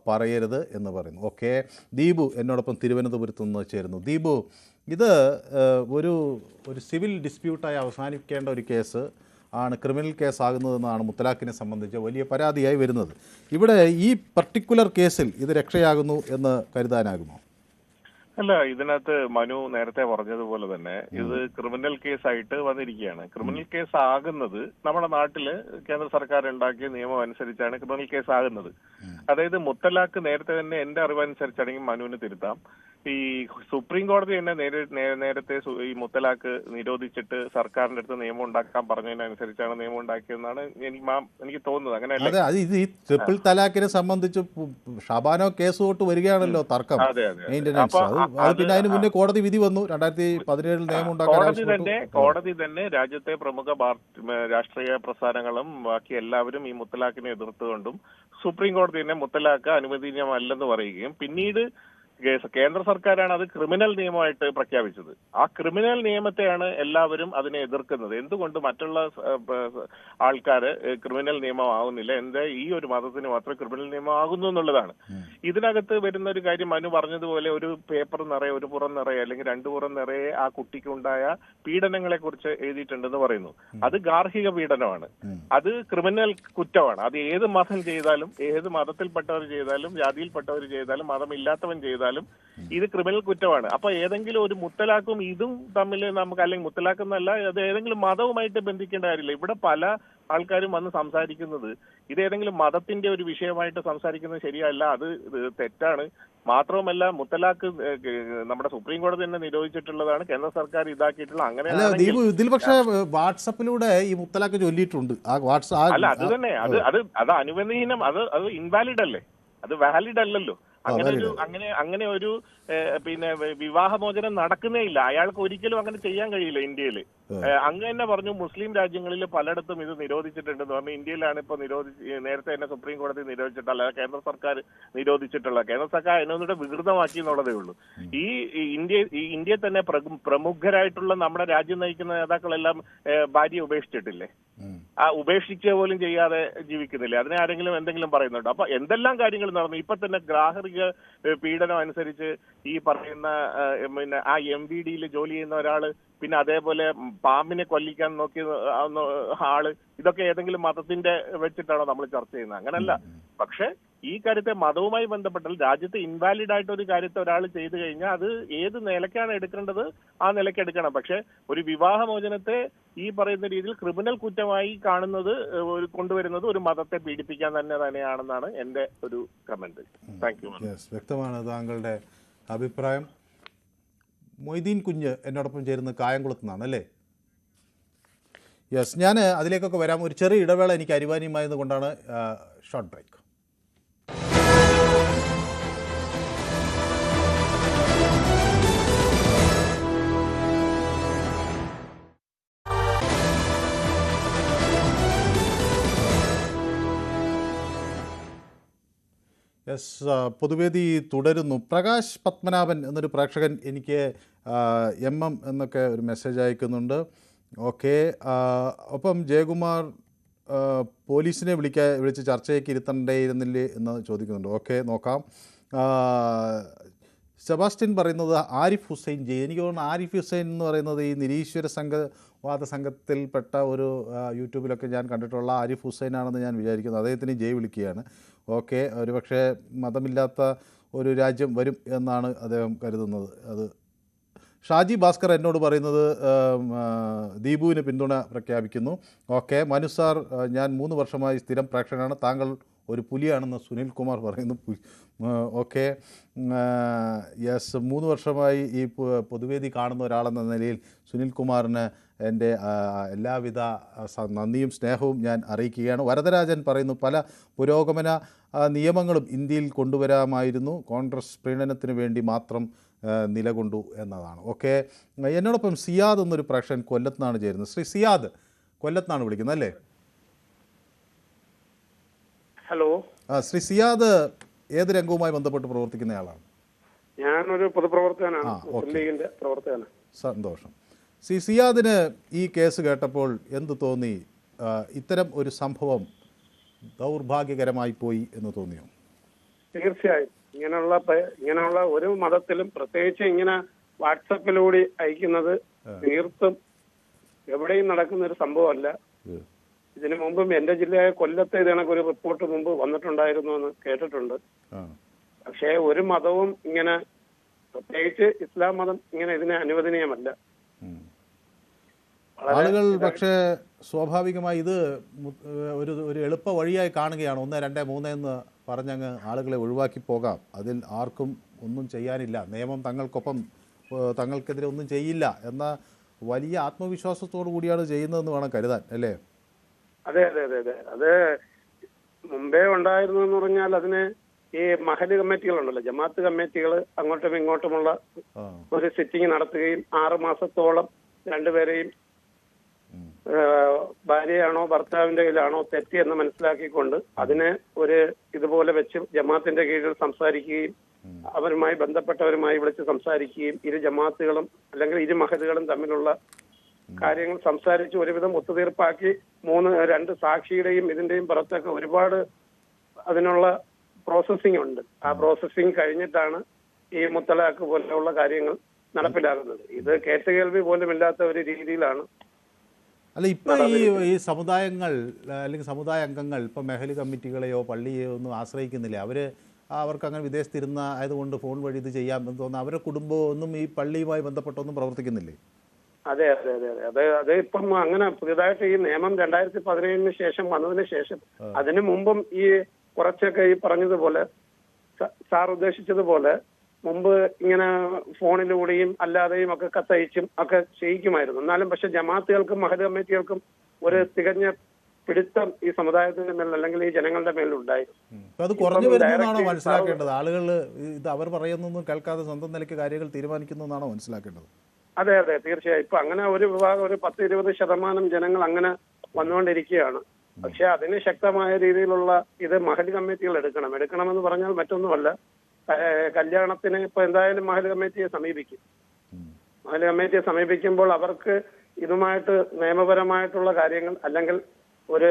പറയരുത് എന്ന് പറയുന്നു. ഓക്കെ, ദീപു എന്നോടൊപ്പം തിരുവനന്തപുരത്ത് നിന്ന് ചേരുന്നു. ദീപു, ഇത് ഒരു സിവിൽ ഡിസ്പ്യൂട്ടായി അവസാനിക്കേണ്ട ഒരു കേസ് ആണ് ക്രിമിനൽ കേസാകുന്നതെന്നാണ് മുത്തലാഖിനെ സംബന്ധിച്ച് വലിയ പരാതിയായി വരുന്നത്. ഇവിടെ ഈ പർട്ടിക്കുലർ കേസിൽ ഇത് രക്ഷയാകുന്നു എന്ന് കരുതാനാകുമോ? അല്ല, ഇതിനകത്ത് മനു നേരത്തെ പറഞ്ഞതുപോലെ തന്നെ ഇത് ക്രിമിനൽ കേസായിട്ട് വന്നിരിക്കുകയാണ്. ക്രിമിനൽ കേസ് ആകുന്നത് നമ്മുടെ നാട്ടില് കേന്ദ്ര സർക്കാർ ഉണ്ടാക്കിയ നിയമം അനുസരിച്ചാണ് ക്രിമിനൽ കേസ് ആകുന്നത്. അതായത് മുത്തലാഖ് നേരത്തെ തന്നെ എന്റെ അറിവനുസരിച്ചാണെങ്കിൽ മനുവിന് തിരുത്താം, ഈ സുപ്രീം കോടതി തന്നെ നേരത്തെ ഈ മുത്തലാഖ് നിരോധിച്ചിട്ട് സർക്കാരിന്റെ അടുത്ത് നിയമം ഉണ്ടാക്കാൻ പറഞ്ഞതിനനുസരിച്ചാണ് നിയമം ഉണ്ടാക്കിയതെന്നാണ് എനിക്ക് തോന്നുന്നത്. അങ്ങനെയല്ല? അതെ, അത് ഇത് ഈ ട്രിപ്പിൾ തലാഖിനെ സംബന്ധിച്ച് ഷാബാനോ കേസ് തൊട്ട് വരികയാണല്ലോ തർക്കം, മെയിൻ്റനൻസ്. അത് പിന്നെ അതിന് മുന്നേ കോടതി വിധി വന്നു 2017 നിയമം ഉണ്ടാക്കാൻ. കോടതി തന്നെ രാജ്യത്തെ പ്രമുഖ രാഷ്ട്രീയ പ്രസ്ഥാനങ്ങളും ബാക്കി എല്ലാവരും ഈ മുത്തലാഖിനെ എതിർത്തുകൊണ്ടും സുപ്രീം കോടതി തന്നെ മുത്തലാഖ് അനുവദനീയമല്ലെന്ന് പറയുകയും പിന്നീട് കേന്ദ്ര സർക്കാരാണ് അത് ക്രിമിനൽ നിയമമായിട്ട് പ്രഖ്യാപിച്ചത്. ആ ക്രിമിനൽ നിയമത്തെയാണ് എല്ലാവരും അതിനെ എതിർക്കുന്നത്. എന്തുകൊണ്ട് മറ്റുള്ള ആൾക്കാര് ക്രിമിനൽ നിയമമാകുന്നില്ല, എന്താ ഈ ഒരു മതത്തിന് മാത്രം ക്രിമിനൽ നിയമം ആകുന്നു എന്നുള്ളതാണ്. ഇതിനകത്ത് വരുന്ന ഒരു കാര്യം മനു പറഞ്ഞതുപോലെ ഒരു പേപ്പർ നിറയെ, ഒരു പുറം നിറയെ അല്ലെങ്കിൽ 2 പുറം നിറയെ ആ കുട്ടിക്കുണ്ടായ പീഡനങ്ങളെ കുറിച്ച് എഴുതിയിട്ടുണ്ടെന്ന് പറയുന്നു. അത് ഗാർഹിക പീഡനമാണ്, അത് ക്രിമിനൽ കുറ്റമാണ്. അത് ഏത് മതം ചെയ്താലും, ഏത് മതത്തിൽപ്പെട്ടവർ ചെയ്താലും, ജാതിയിൽപ്പെട്ടവർ ചെയ്താലും, മതമില്ലാത്തവൻ ചെയ്താലും ഇത് ക്രിമിനൽ കുറ്റമാണ്. അപ്പൊ ഏതെങ്കിലും ഒരു മുത്തലാഖും ഇതും തമ്മിൽ നമുക്ക്, അല്ലെങ്കിൽ മുത്തലാഖ് എന്നല്ല, അത് ഏതെങ്കിലും മതവുമായിട്ട് ബന്ധിക്കേണ്ട കാര്യമില്ല. ഇവിടെ പല ആൾക്കാരും വന്ന് സംസാരിക്കുന്നത് ഇത് ഏതെങ്കിലും മതത്തിന്റെ ഒരു വിഷയമായിട്ട് സംസാരിക്കുന്നത് ശരിയല്ല, അത് തെറ്റാണ്. മാത്രവുമല്ല മുത്തലാഖ് നമ്മുടെ സുപ്രീം കോടതി തന്നെ നിരോധിച്ചിട്ടുള്ളതാണ്, കേന്ദ്ര സർക്കാർ ഇതാക്കിയിട്ടുള്ള. അങ്ങനെ ഇതിൽ പക്ഷേ വാട്സപ്പിലൂടെ ഈ മുത്തലാഖ് ചൊല്ലിയിട്ടുണ്ട്. അല്ല, അത് തന്നെ, അത് അനുവദനീയം, അത് ഇൻവാലിഡ് അല്ലേ, അത് വാലിഡ് അല്ലല്ലോ. അങ്ങനെ ഒരു പിന്നെ വിവാഹമോചനം നടക്കുന്നേ ഇല്ല. അയാൾക്ക് ഒരിക്കലും അങ്ങനെ ചെയ്യാൻ കഴിയില്ല ഇന്ത്യയിൽ. അങ്ങ് തന്നെ പറഞ്ഞു മുസ്ലിം രാജ്യങ്ങളിൽ പലയിടത്തും ഇത് നിരോധിച്ചിട്ടുണ്ടെന്ന് പറഞ്ഞു. ഇന്ത്യയിലാണ് ഇപ്പൊ നേരത്തെ തന്നെ സുപ്രീം കോടതി നിരോധിച്ചിട്ടല്ല, കേന്ദ്ര സർക്കാർ നിരോധിച്ചിട്ടുള്ള. കേന്ദ്ര സർക്കാർ അതിനൊന്നുകൂടെ വികൃതമാക്കി എന്നുള്ളതേ ഉള്ളൂ. ഈ ഇന്ത്യയിൽ തന്നെ പ്രമുഖരായിട്ടുള്ള നമ്മുടെ രാജ്യം നയിക്കുന്ന നേതാക്കളെല്ലാം ഭാര്യയെ ഉപേക്ഷിച്ചിട്ടില്ലേ? ആ ഉപേക്ഷിച്ച പോലും ചെയ്യാതെ ജീവിക്കുന്നില്ലേ? അതിനെ ആരെങ്കിലും എന്തെങ്കിലും പറയുന്നുണ്ടോ? അപ്പൊ എന്തെല്ലാം കാര്യങ്ങൾ നടന്നു. ഇപ്പൊ തന്നെ ഗാർഹിക പീഡനം അനുസരിച്ച് ഈ പറയുന്ന പിന്നെ ആ MVDയിൽ ജോലി ചെയ്യുന്ന ഒരാള്, പിന്നെ അതേപോലെ പാമ്പിനെ കൊല്ലിക്കാൻ നോക്കിയ ആള്, ഇതൊക്കെ ഏതെങ്കിലും മതത്തിന്റെ വെച്ചിട്ടാണോ നമ്മൾ ചർച്ച ചെയ്യുന്നത്? അങ്ങനല്ല. പക്ഷെ ഈ കാര്യത്തെ മതവുമായി ബന്ധപ്പെട്ടാൽ രാജ്യത്ത് ഇൻവാലിഡ് ആയിട്ട് ഒരു കാര്യത്തെ ഒരാൾ ചെയ്തു കഴിഞ്ഞാൽ അത് ഏത് നിലയ്ക്കാണ് എടുക്കേണ്ടത് ആ നിലയ്ക്ക് എടുക്കണം. പക്ഷെ ഒരു വിവാഹമോചനത്തെ ഈ പറയുന്ന രീതിയിൽ ക്രിമിനൽ കുറ്റമായി കാണുന്നത്, കൊണ്ടുവരുന്നത് ഒരു മതത്തെ പീഡിപ്പിക്കാൻ തന്നെയാണെന്നാണ് എന്റെ ഒരു കമന്റ്. Thank you. വ്യക്തമാണ് താങ്കളുടെ അഭിപ്രായം. മൊയ്തീൻ കുഞ്ഞ് എന്നോടൊപ്പം ചേരുന്നത് കായംകുളത്ത് നിന്നാണ് അല്ലേ? യെസ്, ഞാൻ അതിലേക്കൊക്കെ വരാം. ഒരു ചെറിയ ഇടവേള എനിക്ക് അനിവാര്യമായത് കൊണ്ടാണ് ഷോർട്ട് ബ്രേക്ക്. യെസ്, പൊതുവേദി തുടരുന്നു. പ്രകാശ് പത്മനാഭൻ എന്നൊരു പ്രേക്ഷകൻ എനിക്ക് MM എന്നൊക്കെ ഒരു മെസ്സേജ് അയക്കുന്നുണ്ട്. ഓക്കെ, ഒപ്പം ജയകുമാർ പോലീസിനെ വിളിച്ച് ചർച്ചയ്ക്ക് ഇരുത്തണ്ടേയിരുന്നില്ലേ എന്ന് ചോദിക്കുന്നുണ്ട്. ഓക്കെ, നോക്കാം. സെബാസ്റ്റ്യൻ പറയുന്നത് ആരിഫ് ഹുസൈൻ ജയ്. എനിക്ക് തോന്നുന്നു ആരിഫ് ഹുസൈൻ എന്ന് പറയുന്നത് ഈ നിരീശ്വര സംഘവാദ സംഘത്തിൽപ്പെട്ട ഒരു യൂട്യൂബിലൊക്കെ ഞാൻ കണ്ടിട്ടുള്ള ആരിഫ് ഹുസൈൻ ആണെന്ന് ഞാൻ വിചാരിക്കുന്നു. അദ്ദേഹത്തിന് ജയ് വിളിക്കുകയാണ്. ഓക്കെ, ഒരുപക്ഷെ മതമില്ലാത്ത ഒരു രാജ്യം വരും എന്നാണ് അദ്ദേഹം കരുതുന്നത്. അത് ഷാജി ഭാസ്കർ എന്നോട് പറയുന്നത് ദീപുവിന് പിന്തുണ പ്രഖ്യാപിക്കുന്നു. ഓക്കെ, മനുസാർ ഞാൻ 3 വർഷമായി സ്ഥിരം പ്രേക്ഷകനാണ്, താങ്കൾ ഒരു പുലിയാണെന്ന് സുനിൽ കുമാർ പറയുന്നു. ഓക്കെ, യെസ്, 3 വർഷമായി ഈ പൊതുവേദി കാണുന്ന ഒരാളെന്ന നിലയിൽ സുനിൽ കുമാറിന് എൻ്റെ എല്ലാവിധ നന്ദിയും സ്നേഹവും ഞാൻ അറിയിക്കുകയാണ്. വരദരാജൻ പറയുന്നു പല പുരോഗമന നിയമങ്ങളും ഇന്ത്യയിൽ കൊണ്ടുവരാമായിരുന്നു, കോൺഗ്രസ് പ്രീണനത്തിന് വേണ്ടി മാത്രം നിലകൊണ്ടു എന്നതാണ്. ഓക്കെ, എന്നോടൊപ്പം സിയാദ് എന്നൊരു പ്രേക്ഷകൻ കൊല്ലത്തുനിന്നാണ് ചേരുന്നത്. ശ്രീ സിയാദ് കൊല്ലത്തുനിന്നാണ് വിളിക്കുന്നത് അല്ലേ? ഹലോ. ശ്രീ സിയാദ് ഏത് രംഗവുമായി ബന്ധപ്പെട്ട് പ്രവർത്തിക്കുന്നയാളാണ്? ഞാനൊരു പൊതുപ്രവർത്തകനാണ്, പ്രവർത്തകനാണ്. സന്തോഷം. സിയാദിന് ഈ കേസ് കേട്ടപ്പോൾ എന്ത് തോന്നി? ഇത്തരം ഒരു സംഭവം ദൗർഭാഗ്യകരമായി പോയി എന്ന് തോന്നിയോ? തീർച്ചയായും. ഇങ്ങനെയുള്ള ഒരു മതത്തിലും, പ്രത്യേകിച്ച് ഇങ്ങനെ വാട്സപ്പിലൂടെ അയക്കുന്നത് തീർത്തും എവിടെയും നടക്കുന്ന ഒരു സംഭവമല്ല. ഇതിനു മുമ്പും എന്റെ ജില്ലയായ കൊല്ലത്തെ ഇതിനൊക്കെ റിപ്പോർട്ട് മുമ്പ് വന്നിട്ടുണ്ടായിരുന്നു എന്ന് കേട്ടിട്ടുണ്ട്. പക്ഷേ ഒരു മതവും ഇങ്ങനെ, പ്രത്യേകിച്ച് ഇസ്ലാം മതം, ഇങ്ങനെ ഇതിനെ അനുവദനീയമല്ല. ആളുകൾ പക്ഷേ സ്വാഭാവികമായി ഇത് ഒരു എളുപ്പ വഴിയായി കാണുകയാണ്. 1, 2, 3 എന്ന് പറഞ്ഞങ്ങ് ആളുകളെ ഒഴിവാക്കി പോകാം. അതിൽ ആർക്കും ഒന്നും ചെയ്യാനില്ല, നിയമം തങ്ങൾക്കൊപ്പം തങ്ങൾക്കെതിരെ ഒന്നും ചെയ്യില്ല എന്ന വലിയ ആത്മവിശ്വാസത്തോടു കൂടിയാണ് ചെയ്യുന്നതെന്ന് വേണം കരുതാൻ, അല്ലേ? അതെ അതെ അതെ അതെ അത് മുമ്പേ ഉണ്ടായിരുന്നു എന്ന് പറഞ്ഞാൽ അതിന് ഈ മഹല് കമ്മിറ്റികളുണ്ടല്ലോ, ജമാഅത്ത് കമ്മിറ്റികൾ അങ്ങോട്ടും ഇങ്ങോട്ടുമുള്ള ഒരു സിറ്റിംഗ് നടത്തുകയും 6 മാസത്തോളം രണ്ടുപേരെയും ഭാര്യയാണോ ഭർത്താവിന്റെ കയ്യിലാണോ തെറ്റ് എന്ന് മനസ്സിലാക്കിക്കൊണ്ട് അതിനെ ഒരു ഇതുപോലെ വെച്ച് ജമാഅത്തിന്റെ കീഴിൽ സംസാരിക്കുകയും അവരുമായി ബന്ധപ്പെട്ടവരുമായി വിളിച്ച് സംസാരിക്കുകയും ഇരു ജമാഅത്തുകളും അല്ലെങ്കിൽ ഇരു മഹലുകളും തമ്മിലുള്ള കാര്യങ്ങൾ സംസാരിച്ച് ഒരുവിധം ഒത്തുതീർപ്പാക്കി 2 സാക്ഷിയുടെയും ഇതിന്റെയും പുറത്തൊക്കെ ഒരുപാട് അതിനുള്ള പ്രോസസ്സിംഗ് ഉണ്ട്. ആ പ്രോസസ്സിംഗ് കഴിഞ്ഞിട്ടാണ് ഈ മുത്തലാഖ് പോലെയുള്ള കാര്യങ്ങൾ നടപ്പിലാക്കുന്നത്. ഇത് കേട്ടുകേൾവി പോലും ഇല്ലാത്ത ഒരു രീതിയിലാണ്. അല്ല, ഇപ്പോൾ ഈ സമുദായങ്ങൾ അല്ലെങ്കിൽ സമുദായ അംഗങ്ങൾ ഇപ്പം മെഹല് കമ്മിറ്റികളെയോ പള്ളിയെയോ ഒന്നും ആശ്രയിക്കുന്നില്ല. അവർക്ക് അങ്ങനെ വിദേശത്തിരുന്ന ആയതുകൊണ്ട് ഫോൺ വഴി ഇത് ചെയ്യാം എന്ന് തോന്നുന്നു. അവരുടെ കുടുംബവും ഒന്നും ഈ പള്ളിയുമായി ബന്ധപ്പെട്ടൊന്നും പ്രവർത്തിക്കുന്നില്ലേ? അതെ അതെ അതെ അതെ അത് ഇപ്പം അങ്ങനെ പുതിയതായിട്ട് ഈ നിയമം 2017 ശേഷം വന്നതിന് ശേഷം, അതിനു മുമ്പും ഈ കുറച്ചൊക്കെ ഈ പറഞ്ഞതുപോലെ സാർ ഉദ്ദേശിച്ചതുപോലെ മുമ്പ് ഇങ്ങനെ ഫോണിലൂടെയും അല്ലാതെയും ഒക്കെ കത്തയച്ചും ഒക്കെ ചെയ്യിക്കുമായിരുന്നു. എന്നാലും പക്ഷെ ജമാഅത്തുകൾക്കും മഹല് കമ്മിറ്റികൾക്കും ഒരു തികഞ്ഞ പിടുത്തം ഈ സമുദായത്തിന്റെ മേൽ അല്ലെങ്കിൽ ഈ ജനങ്ങളുടെ മേലുണ്ടായിരുന്നു. അത് കുറഞ്ഞു വരുന്നതാണോ മനസ്സിലാക്കേണ്ടത്? ആളുകൾ ഇത് അവർ പറയുന്നൊന്നും കേൾക്കാതെ സ്വന്തം നിലയ്ക്ക് കാര്യങ്ങൾ തീരുമാനിക്കുന്നതാണോ മനസ്സിലാക്കേണ്ടത്? അതെ അതെ തീർച്ചയായും. ഇപ്പൊ അങ്ങനെ ഒരു വിഭാഗം ഒരു 10-20% ജനങ്ങൾ അങ്ങനെ വന്നുകൊണ്ടിരിക്കുകയാണ്. പക്ഷെ അതിന് ശക്തമായ രീതിയിലുള്ള ഇത് മഹല് കമ്മിറ്റികൾ എടുക്കണമെന്ന് പറഞ്ഞാൽ മറ്റൊന്നുമല്ല, കല്യാണത്തിന് ഇപ്പൊ എന്തായാലും മഹല് കമ്മിറ്റിയെ സമീപിക്കും. മഹല് കമ്മിറ്റിയെ സമീപിക്കുമ്പോൾ അവർക്ക് ഇതുമായിട്ട് നിയമപരമായിട്ടുള്ള കാര്യങ്ങൾ അല്ലെങ്കിൽ ഒരു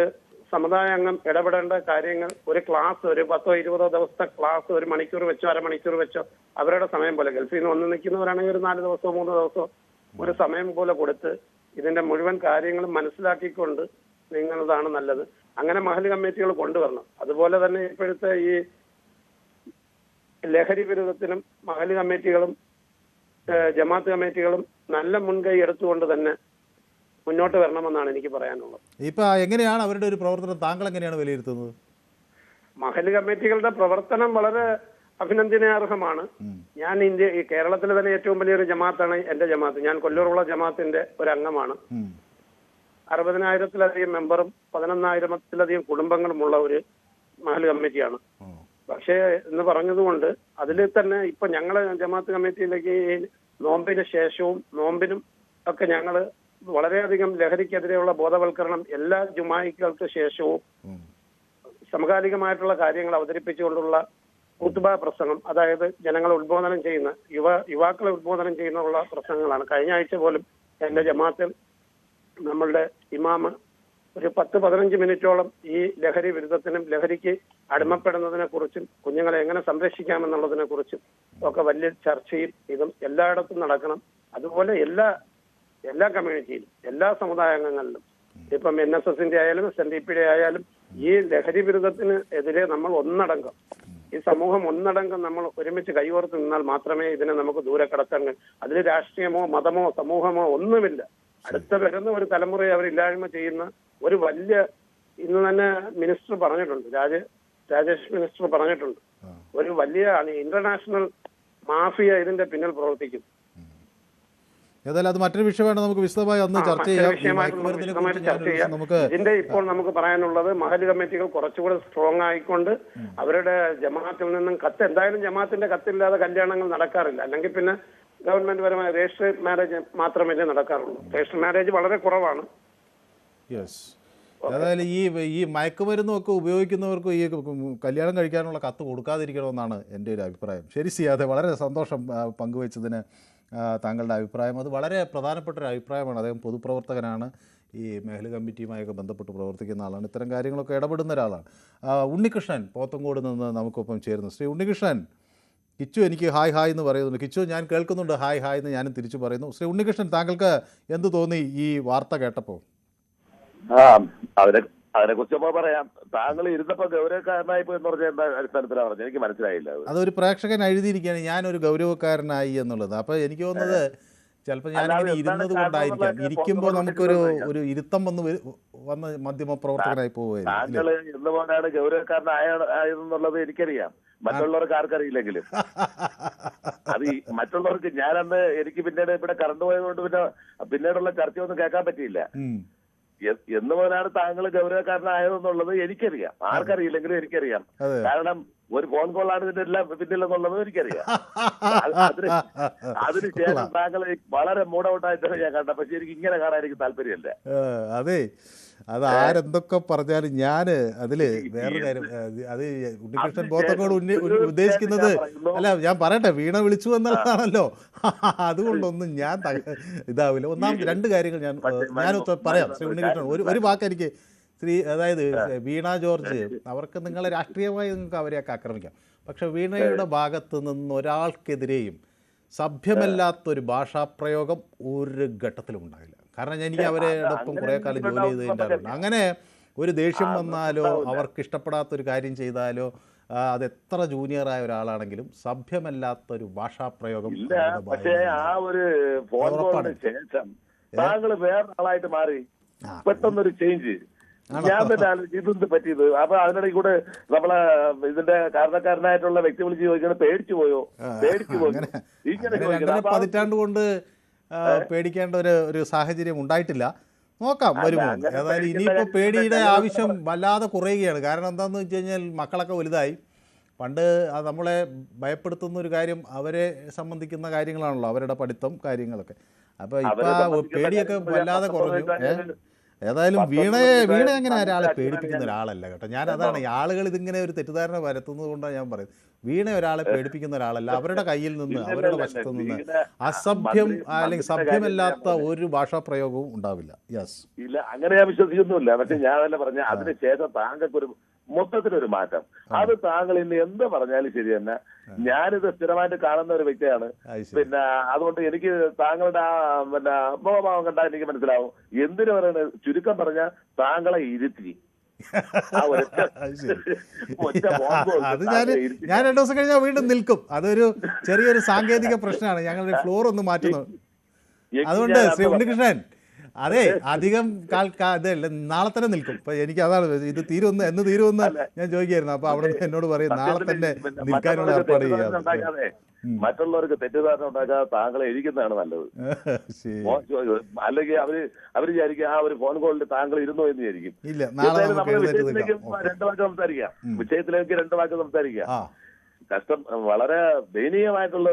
സമുദായ അംഗം ഇടപെടേണ്ട കാര്യങ്ങൾ ഒരു ക്ലാസ്, ഒരു 10-20 ദിവസത്തെ ക്ലാസ് 1 മണിക്കൂർ വെച്ചോ 1/2 മണിക്കൂർ വെച്ചോ അവരുടെ സമയം പോലെ, ഗൾഫിൽ നിന്ന് വന്ന് നിൽക്കുന്നവരാണെങ്കിൽ ഒരു 4 ദിവസമോ 3 ദിവസമോ ഒരു സമയം പോലെ കൊടുത്ത് ഇതിന്റെ മുഴുവൻ കാര്യങ്ങളും മനസ്സിലാക്കിക്കൊണ്ട് നീങ്ങുന്നതാണ് നല്ലത്. അങ്ങനെ മഹല് കമ്മിറ്റികൾ കൊണ്ടുവരണം. അതുപോലെ തന്നെ ഇപ്പോഴത്തെ ഈ ലഹരി വിരുദ്ധത്തിനും മഹല് കമ്മിറ്റികളും ജമാഅത്ത് കമ്മിറ്റികളും നല്ല മുൻകൈ എടുത്തുകൊണ്ട് തന്നെ മുന്നോട്ട് വരണമെന്നാണ് എനിക്ക് പറയാനുള്ളത്. ഇപ്പൊ എങ്ങനെയാണ് അവരുടെ ഒരു പ്രവർത്തനം താങ്കൾ എങ്ങനെയാണ് വിലയിരുത്തുന്നത്? മഹല് കമ്മിറ്റികളുടെ പ്രവർത്തനം വളരെ അഭിനന്ദനാർഹമാണ്. ഞാൻ ഈ കേരളത്തിലെ തന്നെ ഏറ്റവും വലിയൊരു ജമാഅത്താണ് എന്റെ ജമാഅത്ത്. ഞാൻ കൊല്ലൂറുള്ള ജമാഅത്തിന്റെ ഒരു അംഗമാണ്. 60,000-ത്തിലധികം മെമ്പറും 11,000-ത്തിലധികം കുടുംബങ്ങളുമുള്ള ഒരു മഹല് കമ്മിറ്റിയാണ്. പക്ഷേ എന്ന് പറഞ്ഞതുകൊണ്ട് അതിൽ തന്നെ ഇപ്പൊ ഞങ്ങള് ജമാഅത്ത് കമ്മിറ്റിയിലേക്ക് നോമ്പിന് ശേഷവും നോമ്പിനും ഒക്കെ ഞങ്ങള് വളരെയധികം ലഹരിക്കെതിരെയുള്ള ബോധവൽക്കരണം എല്ലാ ജുമായികൾക്ക് ശേഷവും സമകാലികമായിട്ടുള്ള കാര്യങ്ങൾ അവതരിപ്പിച്ചുകൊണ്ടുള്ള ഖുത്ബ പ്രസംഗം, അതായത് ജനങ്ങളെ ഉത്ബോധനം ചെയ്യുന്ന യുവാക്കളെ ഉത്ബോധനം ചെയ്യുന്നുള്ള പ്രസംഗങ്ങളാണ്. കഴിഞ്ഞ ആഴ്ച പോലും എന്റെ ജമാഅത്തിൽ നമ്മളുടെ ഇമാമ് ഒരു 10-15 മിനിറ്റോളം ഈ ലഹരി വിരുദ്ധത്തിനും ലഹരിക്ക് അടിമപ്പെടുന്നതിനെ കുറിച്ചും കുഞ്ഞുങ്ങളെ എങ്ങനെ സംരക്ഷിക്കാമെന്നുള്ളതിനെ കുറിച്ചും ഒക്കെ വലിയ ചർച്ചയും ഇതും എല്ലായിടത്തും നടക്കണം. അതുപോലെ എല്ലാ കമ്മ്യൂണിറ്റിയിലും എല്ലാ സമുദായ അംഗങ്ങളിലും ഇപ്പം NSSന്റെ ആയാലും SNDPയുടെ ആയാലും ഈ ലഹരി വിരുദ്ധത്തിന് എതിരെ നമ്മൾ ഒന്നടങ്കം, ഈ സമൂഹം ഒന്നടങ്കം നമ്മൾ ഒരുമിച്ച് കൈകോർത്ത് നിന്നാൽ മാത്രമേ ഇതിനെ നമുക്ക് ദൂരെ കടത്താൻ കഴിയൂ. അതിൽ രാഷ്ട്രീയമോ മതമോ സമൂഹമോ ഒന്നുമില്ല. അടുത്ത വരുന്ന ഒരു തലമുറയെ അവരില്ലായ്മ ചെയ്യുന്ന ഒരു വലിയ, ഇന്ന് തന്നെ മിനിസ്റ്റർ പറഞ്ഞിട്ടുണ്ട്, രാജേഷ് മിനിസ്റ്റർ പറഞ്ഞിട്ടുണ്ട്, ഒരു വലിയ ഇന്റർനാഷണൽ മാഫിയ ഇതിന്റെ പിന്നിൽ പ്രവർത്തിക്കും. ഏതായാലും അത് മറ്റൊരു വിഷയമാണ്, നമുക്ക് വിശദമായി അന്ന് ചർച്ച ചെയ്യാം. ഇതിന്റെ ഇപ്പോൾ നമുക്ക് പറയാനുള്ളത് മഹല് കമ്മിറ്റികൾ കുറച്ചുകൂടെ സ്ട്രോങ് ആയിക്കൊണ്ട് അവരുടെ ജമാഅത്തിൽ നിന്നും എന്തായാലും ജമാഅത്തിന്റെ കത്തില്ലാതെ കല്യാണങ്ങൾ നടക്കാറില്ല. അല്ലെങ്കിൽ പിന്നെ ഗവൺമെന്റ് പരമായ രജിസ്റ്റേഡ് മാരേജ് മാത്രമേ നടക്കാറുള്ളൂ. രജിസ്റ്റേഡ് മാരേജ് വളരെ കുറവാണ്. ഏതായാലും ഈ മയക്കുമരുന്നും ഒക്കെ ഉപയോഗിക്കുന്നവർക്ക് ഈ കല്യാണം കഴിക്കാനുള്ള കത്ത് കൊടുക്കാതിരിക്കണമെന്നാണ് എൻ്റെ ഒരു അഭിപ്രായം. ശരി സിയാദെ, വളരെ സന്തോഷം പങ്കുവച്ചതിന് താങ്കളുടെ അഭിപ്രായം. അത് വളരെ പ്രധാനപ്പെട്ട ഒരു അഭിപ്രായമാണ്. അദ്ദേഹം പൊതുപ്രവർത്തകനാണ്, ഈ മേഖല കമ്മിറ്റിയുമായൊക്കെ ബന്ധപ്പെട്ട് പ്രവർത്തിക്കുന്ന ആളാണ്, ഇത്തരം കാര്യങ്ങളൊക്കെ ഇടപെടുന്ന ഒരാളാണ്. ഉണ്ണികൃഷ്ണൻ പോത്തങ്കോട് നിന്ന് നമുക്കൊപ്പം ചേരുന്നു. ശ്രീ ഉണ്ണികൃഷ്ണൻ, കിച്ചു എനിക്ക് ഹായ് ഹായ് എന്ന് പറയുന്നുണ്ട്. കിച്ചു, ഞാൻ കേൾക്കുന്നുണ്ട് ഹായ് ഹായ് എന്ന് ഞാനും തിരിച്ചു പറയുന്നു. ശ്രീ ഉണ്ണികൃഷ്ണൻ, താങ്കൾക്ക് എന്ത് തോന്നി ഈ വാർത്ത കേട്ടപ്പോൾ? അതിനെ കുറിച്ചപ്പോ പറയാം. താങ്കൾ ഇരുന്നപ്പോ ഗൗരവക്കാരനായി പോയി എന്ന് പറഞ്ഞാൽ എന്താ അടിസ്ഥാനത്തിലാണ് പറഞ്ഞത്? എനിക്ക് മനസ്സിലായില്ല. അതൊരു പ്രേക്ഷകൻ എഴുതിയിരിക്കുകയാണ് ഞാനൊരു ഗൗരവക്കാരനായി എന്നുള്ളത്. അപ്പോൾ എനിക്ക് തോന്നുന്നത് ചിലപ്പോൾ ഞാനിങ്ങനെ ഇരുന്നത് കൊണ്ടായിരിക്കാം. ഇരിക്കുമ്പോൾ നമുക്കൊരു ഇരുത്തം വന്ന് മാധ്യമപ്രവർത്തകനായി പോവുകയായിരുന്നു. താങ്കൾ എന്തുകൊണ്ടാണ് ഗൗരവക്കാരനായെന്നുള്ളത് എനിക്കറിയാം, മറ്റുള്ളവർക്ക് ആർക്കറിയില്ലെങ്കിലും. അത് മറ്റുള്ളവർക്ക് ഞാനന്ന് എനിക്ക് പിന്നീട് ഇവിടെ കറണ്ട് പോയതുകൊണ്ട് പിന്നീടുള്ള ചർച്ചയൊന്നും കേൾക്കാൻ പറ്റിയില്ല. എന്ന് പോലാണ് താങ്കൾ ഗൗരവക്കാരനായതെന്നുള്ളത് എനിക്കറിയാം, ആർക്കറിയില്ലെങ്കിലും എനിക്കറിയാം. കാരണം ഒരു ഫോൺ കോളാണ് ഇതിന്റെ എല്ലാം പിന്നിലെന്നുള്ളത് എനിക്കറിയാം. അതിനുശേഷം താങ്കൾ വളരെ മൂഡൌട്ടായിട്ടാണ് ഞാൻ കണ്ടത്. പക്ഷെ എനിക്ക് ഇങ്ങനെ കാണാൻ എനിക്ക് താല്പര്യമല്ല. അതെ, അത് ആരെന്തൊക്കെ പറഞ്ഞാലും ഞാൻ അതിൽ വേറെ കാര്യം, അത് ഉണ്ണികൃഷ്ണൻ പോത്തക്കോട് ഉദ്ദേശിക്കുന്നത് അല്ല, ഞാൻ പറയട്ടെ, വീണ വിളിച്ചു എന്നുള്ളതാണല്ലോ. അതുകൊണ്ടൊന്നും ഞാൻ ഇതാവില്ല. ഒന്നാമത് രണ്ട് കാര്യങ്ങൾ ഞാൻ പറയാം. ശ്രീ ഉണ്ണികൃഷ്ണൻ, ഒരു വാക്ക് എനിക്ക് അതായത് വീണ ജോർജ്, അവർക്ക് നിങ്ങളെ രാഷ്ട്രീയമായി നിങ്ങൾക്ക് അവരെയൊക്കെ ആക്രമിക്കാം, പക്ഷെ വീണയുടെ ഭാഗത്ത് നിന്ന് ഒരാൾക്കെതിരെയും സഭ്യമല്ലാത്തൊരു ഭാഷാപ്രയോഗം ഒരു ഘട്ടത്തിലും ഉണ്ടാകില്ല. കാരണം എനിക്ക് അവരോടൊപ്പം കുറേ കാലം ജോലി ചെയ്തതിൻ്റെ അറിവുണ്ട്. അങ്ങനെ ഒരു ദേഷ്യം വന്നാലോ അവർക്ക് ഇഷ്ടപ്പെടാത്തൊരു കാര്യം ചെയ്താലോ അത് എത്ര ജൂനിയറായ ഒരാളാണെങ്കിലും സഭ്യമല്ലാത്തൊരു ഭാഷാപ്രയോഗം. പക്ഷേ ആ ഒരു ഫോൺ കോളിന് ശേഷം താങ്കൾ വേറെ ആളായിട്ട് മാറി, പെട്ടെന്നൊരു ചേഞ്ച്. ഞാൻ തന്നെ ആലോചിച്ചു ഇതെന്ത് പറ്റിയത്. അപ്പൊ അതിനിടയിൽ കൂടെ നമ്മളെ ഇതിന്റെ കാരണക്കാരനായിട്ടുള്ള വ്യക്തി വിളിച്ച് ചോദിക്കുന്നത് പേടിച്ചു പോയോ ഇങ്ങനെ പതിറ്റാണ്ട് കൊണ്ട് പേടിക്കേണ്ട ഒരു സാഹചര്യം ഉണ്ടായിട്ടില്ല. നോക്കാം വരുമോ. ഏതായാലും ഇനിയിപ്പോൾ പേടിയുടെ ആവശ്യം വല്ലാതെ കുറയുകയാണ്. കാരണം എന്താണെന്ന് വെച്ച് കഴിഞ്ഞാൽ മക്കളൊക്കെ വലുതായി. പണ്ട് നമ്മളെ ഭയപ്പെടുത്തുന്ന ഒരു കാര്യം അവരെ സംബന്ധിക്കുന്ന കാര്യങ്ങളാണല്ലോ, അവരുടെ പഠിത്തം കാര്യങ്ങളൊക്കെ. അപ്പോൾ ഇപ്പോൾ പേടിയൊക്കെ വല്ലാതെ കുറഞ്ഞു. ഏതായാലും വീണ അങ്ങനെ ഒരാളെ പേടിപ്പിക്കുന്ന ഒരാളല്ല കേട്ടോ. ഞാൻ അതാണ് ഈ ആളുകൾ ഇതിങ്ങനെ ഒരു തെറ്റിദ്ധാരണ വരുത്തുന്നത് കൊണ്ടാണ് ഞാൻ പറയുന്നത്. വീണ ഒരാളെ പേടിപ്പിക്കുന്ന ഒരാളല്ല. അവരുടെ കയ്യിൽ നിന്ന്, അവരുടെ വശത്തു നിന്ന് അസഭ്യം അല്ലെങ്കിൽ സഭ്യമല്ലാത്ത ഒരു ഭാഷാപ്രയോഗവും ഉണ്ടാവില്ല. യെസ്, ഇല്ല, അങ്ങനെ ഞാൻ വിശ്വസിക്കുന്നില്ല. പക്ഷെ ഞാൻ തന്നെ പറഞ്ഞ അതിനുശേഷം താങ്കൾക്കൊരു മൊത്തത്തിലൊരു മാറ്റം. അത് താങ്കൾ ഇന്ന് എന്ത് പറഞ്ഞാലും ശരി തന്നെ, ഞാനിത് സ്ഥിരമായിട്ട് കാണുന്ന ഒരു വ്യക്തിയാണ്. പിന്നെ അതുകൊണ്ട് എനിക്ക് താങ്കളുടെ മുഖഭാവം കണ്ടാൽ എനിക്ക് മനസ്സിലാവും എന്തിനു പറയുന്നത്. ചുരുക്കം പറഞ്ഞാൽ താങ്കളെ ഇരുത്തി അത് ഞാൻ 2 ദിവസം കഴിഞ്ഞാൽ വീണ്ടും നിൽക്കും. അതൊരു ചെറിയൊരു സാങ്കേതിക പ്രശ്നമാണ്. ഞങ്ങളുടെ ഫ്ലോർ ഒന്ന് മാറ്റുന്നു. അതുകൊണ്ട് ശ്രീ ഉണ്ണികൃഷ്ണൻ, അതെ, അധികം ഇതല്ല, നാളെ തന്നെ നിൽക്കും. ഇപ്പൊ എനിക്ക് അതാണ് ഇത് തീരുമെന്ന് എന്ന് തീരുമെന്ന് ഞാൻ ചോദിക്കായിരുന്നു. അപ്പൊ അവിടെ എന്നോട് പറയും നാളെ തന്നെ നിൽക്കാനുള്ള ഏർപ്പാട് ചെയ്യാതെ, മറ്റുള്ളവർക്ക് തെറ്റിദ്ധാരണ ഉണ്ടാക്കാതെ താങ്കളെ ഇരിക്കുന്നതാണ് നല്ലത്. അല്ലെങ്കിൽ അവര് വിചാരിക്കും ആ ഒരു ഫോൺ കോളിൽ താങ്കൾ ഇരുന്നോ എന്ന് വിചാരിക്കും. നമ്മൾ വിഷയത്തിലേക്ക് 2 വാക്ക് സംസാരിക്കാം. വിഷയത്തിലേക്ക് 2 വാക്ക് സംസാരിക്കാം. കഷ്ടം, വളരെ ദയനീയമായിട്ടുള്ള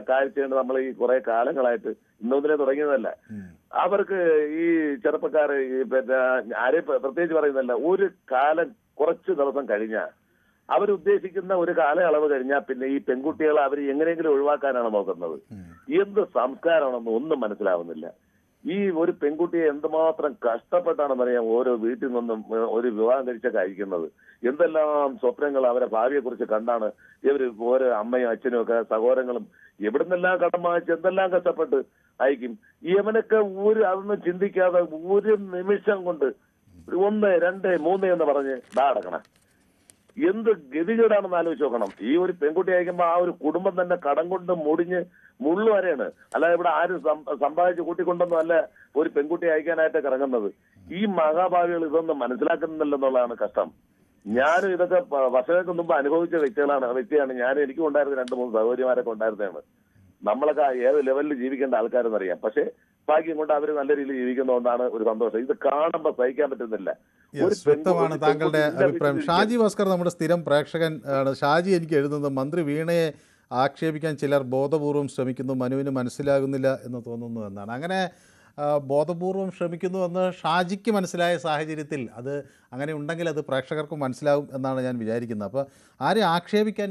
കാഴ്ചയാണ് നമ്മൾ ഈ കുറെ കാലങ്ങളായിട്ട്, ഇന്നൊന്നിനെ തുടങ്ങിയതല്ല. അവർക്ക് ഈ ചെറുപ്പക്കാര് ആരെയും പ്രത്യേകിച്ച് പറയുന്നതല്ല, ഒരു കാലം കുറച്ച് ദിവസം കഴിഞ്ഞാൽ അവരുദ്ദേശിക്കുന്ന ഒരു കാലയളവ് കഴിഞ്ഞാൽ പിന്നെ ഈ പെൺകുട്ടികളെ അവർ എങ്ങനെയെങ്കിലും ഒഴിവാക്കാനാണ് നോക്കുന്നത്. എന്ത് സംസ്കാരമാണെന്ന് ഒന്നും മനസ്സിലാവുന്നില്ല. ഈ ഒരു പെൺകുട്ടിയെ എന്തുമാത്രം കഷ്ടപ്പെട്ടാണെന്നറിയാം ഓരോ വീട്ടിൽ നിന്നും ഒരു വിവാഹം കഴിച്ചൊക്കെ അയക്കുന്നത്. എന്തെല്ലാം സ്വപ്നങ്ങൾ അവരെ ഭാവിയെ കുറിച്ച് കണ്ടാണ് ഇവര് ഓരോ അമ്മയും അച്ഛനും ഒക്കെ സഹോദരങ്ങളും എവിടുന്നെല്ലാം കടം വാങ്ങിച്ച് എന്തെല്ലാം കഷ്ടപ്പെട്ട് അയക്കും. യവനൊക്കെ അതൊന്നും ചിന്തിക്കാതെ ഒരു നിമിഷം കൊണ്ട് 1, 2, 3 എന്ന് പറഞ്ഞ് അടക്കണം. എന്ത് ഗതികേടാണെന്ന് ആലോചിച്ച് നോക്കണം. ഈ ഒരു പെൺകുട്ടി അയക്കുമ്പോൾ ആ ഒരു കുടുംബം തന്നെ കടം കൊണ്ട് മുള്ളു വരെയാണ്. അല്ലാതെ ഇവിടെ ആരും സമ്പാദിച്ച് കൂട്ടിക്കൊണ്ടൊന്നും അല്ല ഒരു പെൺകുട്ടി അയക്കാനായിട്ടൊക്കെ ഇറങ്ങുന്നത്. ഈ മഹാഭാവികൾ ഇതൊന്നും മനസ്സിലാക്കുന്നില്ലെന്നുള്ളതാണ് കഷ്ടം. ഞാനും ഇതൊക്കെ വർഷങ്ങൾക്ക് മുമ്പ് അനുഭവിച്ച വ്യക്തിയാണ് ഞാൻ. എനിക്കും ഉണ്ടായിരുന്ന 2-3 സഹോദരിമാരൊക്കെ ഉണ്ടായിരുന്നതാണ്. നമ്മളൊക്കെ ഏത് ലെവലിൽ ജീവിക്കേണ്ട ആൾക്കാരെന്നറിയാം. പക്ഷെ ഭാഗ്യം കൊണ്ട് അവർ നല്ല രീതിയിൽ ജീവിക്കുന്നതുകൊണ്ടാണ് ഒരു സന്തോഷം. ഇത് കാണുമ്പോൾ സഹിക്കാൻ പറ്റുന്നില്ല. വ്യക്തമാണ് താങ്കളുടെ അഭിപ്രായം. ഷാജി ഭാസ്കർ നമ്മുടെ സ്ഥിരം പ്രേക്ഷകൻ ആണ്. ഷാജി എനിക്ക് എഴുതുന്നത്, മന്ത്രി വീണയെ ആക്ഷേപിക്കാൻ ചിലർ ബോധപൂർവം ശ്രമിക്കുന്നു, മനുവിന് മനസ്സിലാകുന്നില്ല എന്ന് തോന്നുന്നു എന്നാണ്. അങ്ങനെ ബോധപൂർവം ശ്രമിക്കുന്നുവെന്ന് ഷാജിക്ക് മനസ്സിലായ സാഹചര്യത്തിൽ അത് അങ്ങനെ ഉണ്ടെങ്കിൽ അത് പ്രേക്ഷകർക്ക് മനസ്സിലാവും എന്നാണ് ഞാൻ വിചാരിക്കുന്നത്. അപ്പോൾ ആരെയും ആക്ഷേപിക്കാൻ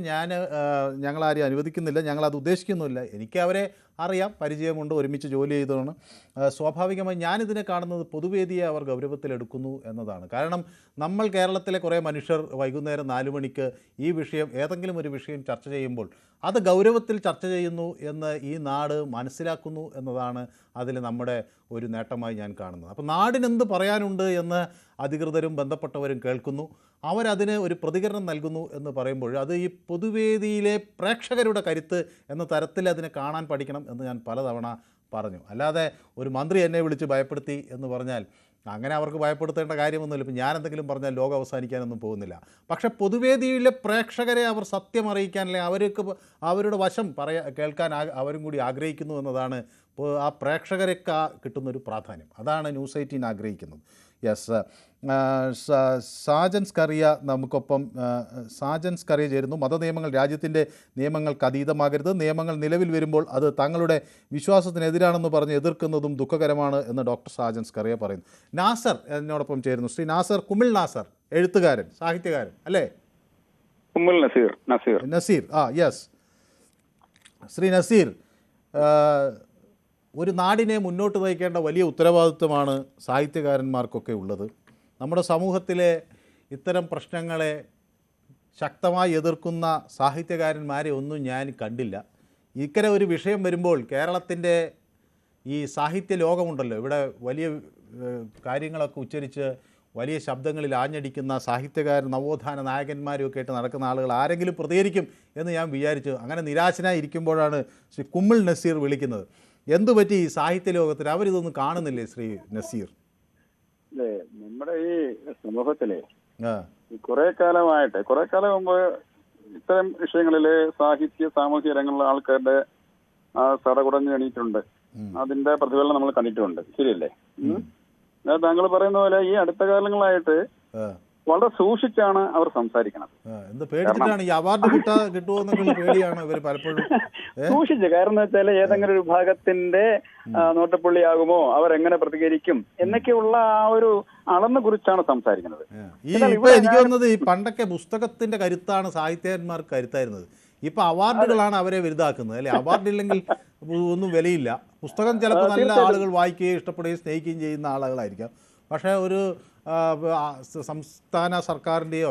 ഞങ്ങളാരെയും അനുവദിക്കുന്നില്ല, ഞങ്ങളത് ഉദ്ദേശിക്കുന്നുമില്ല. എനിക്ക് അവരെ അറിയാം, പരിചയമുണ്ട്, ഒരുമിച്ച് ജോലി ചെയ്തതാണ്. സ്വാഭാവികമായി ഞാനിതിനെ കാണുന്നത് പൊതുവേദിയെ അവർ ഗൗരവത്തിലെടുക്കുന്നു എന്നതാണ്. കാരണം നമ്മൾ കേരളത്തിലെ കുറേ മനുഷ്യർ വൈകുന്നേരം 4 മണിക്ക് ഈ വിഷയം, ഏതെങ്കിലും ഒരു വിഷയം ചർച്ച ചെയ്യുമ്പോൾ അത് ഗൗരവത്തിൽ ചർച്ച ചെയ്യുന്നു എന്ന് ഈ നാട് മനസ്സിലാക്കുന്നു എന്നതാണ് അതിൽ നമ്മുടെ ഒരു നേട്ടമായി ഞാൻ കാണുന്നത്. അപ്പോൾ നാടിനെന്ത് പറയാനുണ്ട് എന്ന് അധികൃതരും ബന്ധപ്പെട്ടവരും കേൾക്കുന്നു. അവരതിന് ഒരു പ്രതികരണം നൽകുന്നു എന്ന് പറയുമ്പോൾ അത് ഈ പൊതുവേദിയിലെ പ്രേക്ഷകരുടെ കരുത്ത് എന്ന തരത്തിൽ അതിനെ കാണാൻ പഠിക്കണം എന്ന് ഞാൻ പലതവണ പറഞ്ഞു. അല്ലാതെ ഒരു മന്ത്രി എന്നെ വിളിച്ച് ഭയപ്പെടുത്തി എന്ന് പറഞ്ഞാൽ അങ്ങനെ അവർക്ക് ഭയപ്പെടുത്തേണ്ട കാര്യമൊന്നുമില്ല. ഇപ്പം ഞാൻ എന്തെങ്കിലും പറഞ്ഞാൽ ലോകം അവസാനിക്കാനൊന്നും പോകുന്നില്ല. പക്ഷേ പൊതുവേദിയിലെ പ്രേക്ഷകരെ അവർ സത്യം അറിയിക്കാൻ, അല്ലെങ്കിൽ അവരുടെ വശം കേൾക്കാൻ അവരും കൂടി ആഗ്രഹിക്കുന്നു എന്നതാണ് ആ പ്രേക്ഷകർക്ക് കിട്ടുന്നൊരു പ്രാധാന്യം. അതാണ് ന്യൂസ് 18 ആഗ്രഹിക്കുന്നത്. യെസ്, സാജൻ സ്കറിയ നമുക്കൊപ്പം. സാജൻ സ്കറിയ ചേരുന്നു. മതനിയമങ്ങൾ രാജ്യത്തിൻ്റെ നിയമങ്ങൾക്ക് അതീതമാകരുത്. നിയമങ്ങൾ നിലവിൽ വരുമ്പോൾ അത് തങ്ങളുടെ വിശ്വാസത്തിനെതിരാണെന്ന് പറഞ്ഞ് എതിർക്കുന്നതും ദുഃഖകരമാണ് എന്ന് ഡോക്ടർ സാജൻ സ്കറിയ പറയുന്നു. നാസർ എന്നോടൊപ്പം ചേരുന്നു. ശ്രീ നാസർ, കുമിൾ നാസർ, എഴുത്തുകാരൻ, സാഹിത്യകാരൻ അല്ലേ? കുമിൾ നസീർ. യെസ്. ശ്രീ നസീർ, ഒരു നാടിനെ മുന്നോട്ട് നയിക്കേണ്ട വലിയ ഉത്തരവാദിത്വമാണ് സാഹിത്യകാരന്മാർക്കൊക്കെ ഉള്ളത്. നമ്മുടെ സമൂഹത്തിലെ ഇത്തരം പ്രശ്നങ്ങളെ ശക്തമായി എതിർക്കുന്ന സാഹിത്യകാരന്മാരെ ഒന്നും ഞാൻ കണ്ടില്ല. ഇക്കരെ ഒരു വിഷയം വരുമ്പോൾ കേരളത്തിൻ്റെ ഈ സാഹിത്യ ലോകമുണ്ടല്ലോ, ഇവിടെ വലിയ കാര്യങ്ങളൊക്കെ ഉച്ചരിച്ച് വലിയ ശബ്ദങ്ങളിൽ ആഞ്ഞടിക്കുന്ന സാഹിത്യകാരൻ, നവോത്ഥാന നായകന്മാരും ഒക്കെ ആയിട്ട് നടക്കുന്ന ആളുകൾ ആരെങ്കിലും പ്രതികരിക്കും എന്ന് ഞാൻ വിചാരിച്ചു. അങ്ങനെ നിരാശനായി ഇരിക്കുമ്പോഴാണ് ശ്രീ കുമിൾ നസീർ വിളിക്കുന്നത്. എന്തുപറ്റി ഈ സാഹിത്യ ലോകത്തിൽ? അവരിതൊന്നും കാണുന്നില്ലേ ശ്രീ നസീർ? നമ്മുടെ ഈ സമൂഹത്തിലെ കുറെ കാലം മുമ്പ് ഇത്തരം വിഷയങ്ങളില് സാഹിത്യ സാമൂഹ്യ രംഗങ്ങളിലെ ആൾക്കാരുടെ സടകുടഞ്ഞ് എണീറ്റിട്ടുണ്ട്. അതിന്റെ പ്രതിഫലനം നമ്മൾ കണ്ടിട്ടുണ്ട്. ശരിയല്ലേ? താങ്കൾ പറയുന്ന പോലെ ഈ അടുത്ത കാലങ്ങളായിട്ട് വളരെ സൂക്ഷിച്ചാണ് അവർ സംസാരിക്കുന്നത്. സൂക്ഷിച്ച്. കാരണം എന്ന് വെച്ചാൽ ഏതെങ്കിലും ഒരു വിഭാഗത്തിന്റെ നോട്ടപ്പുള്ളിയാകുമോ, അവർ എങ്ങനെ പ്രതികരിക്കും എന്നൊക്കെയുള്ള ആ ഒരു അളന്ന് കുറിച്ചാണ് സംസാരിക്കുന്നത്. എനിക്ക് തോന്നുന്നത് ഈ പണ്ടൊക്കെ പുസ്തകത്തിന്റെ കരുത്താണ് സാഹിത്യകാരന്മാർക്ക് കരുത്തായിരുന്നത്. ഇപ്പൊ അവാർഡുകളാണ് അവരെ വലുതാക്കുന്നത് അല്ലെ? അവാർഡില്ലെങ്കിൽ ഒന്നും വിലയില്ല. പുസ്തകം ചിലപ്പോൾ നല്ല ആളുകൾ വായിക്കുകയും ഇഷ്ടപ്പെടുകയും സ്നേഹിക്കുകയും ചെയ്യുന്ന ആളുകളായിരിക്കാം. പക്ഷേ ഒരു സംസ്ഥാന സർക്കാരിൻ്റെയോ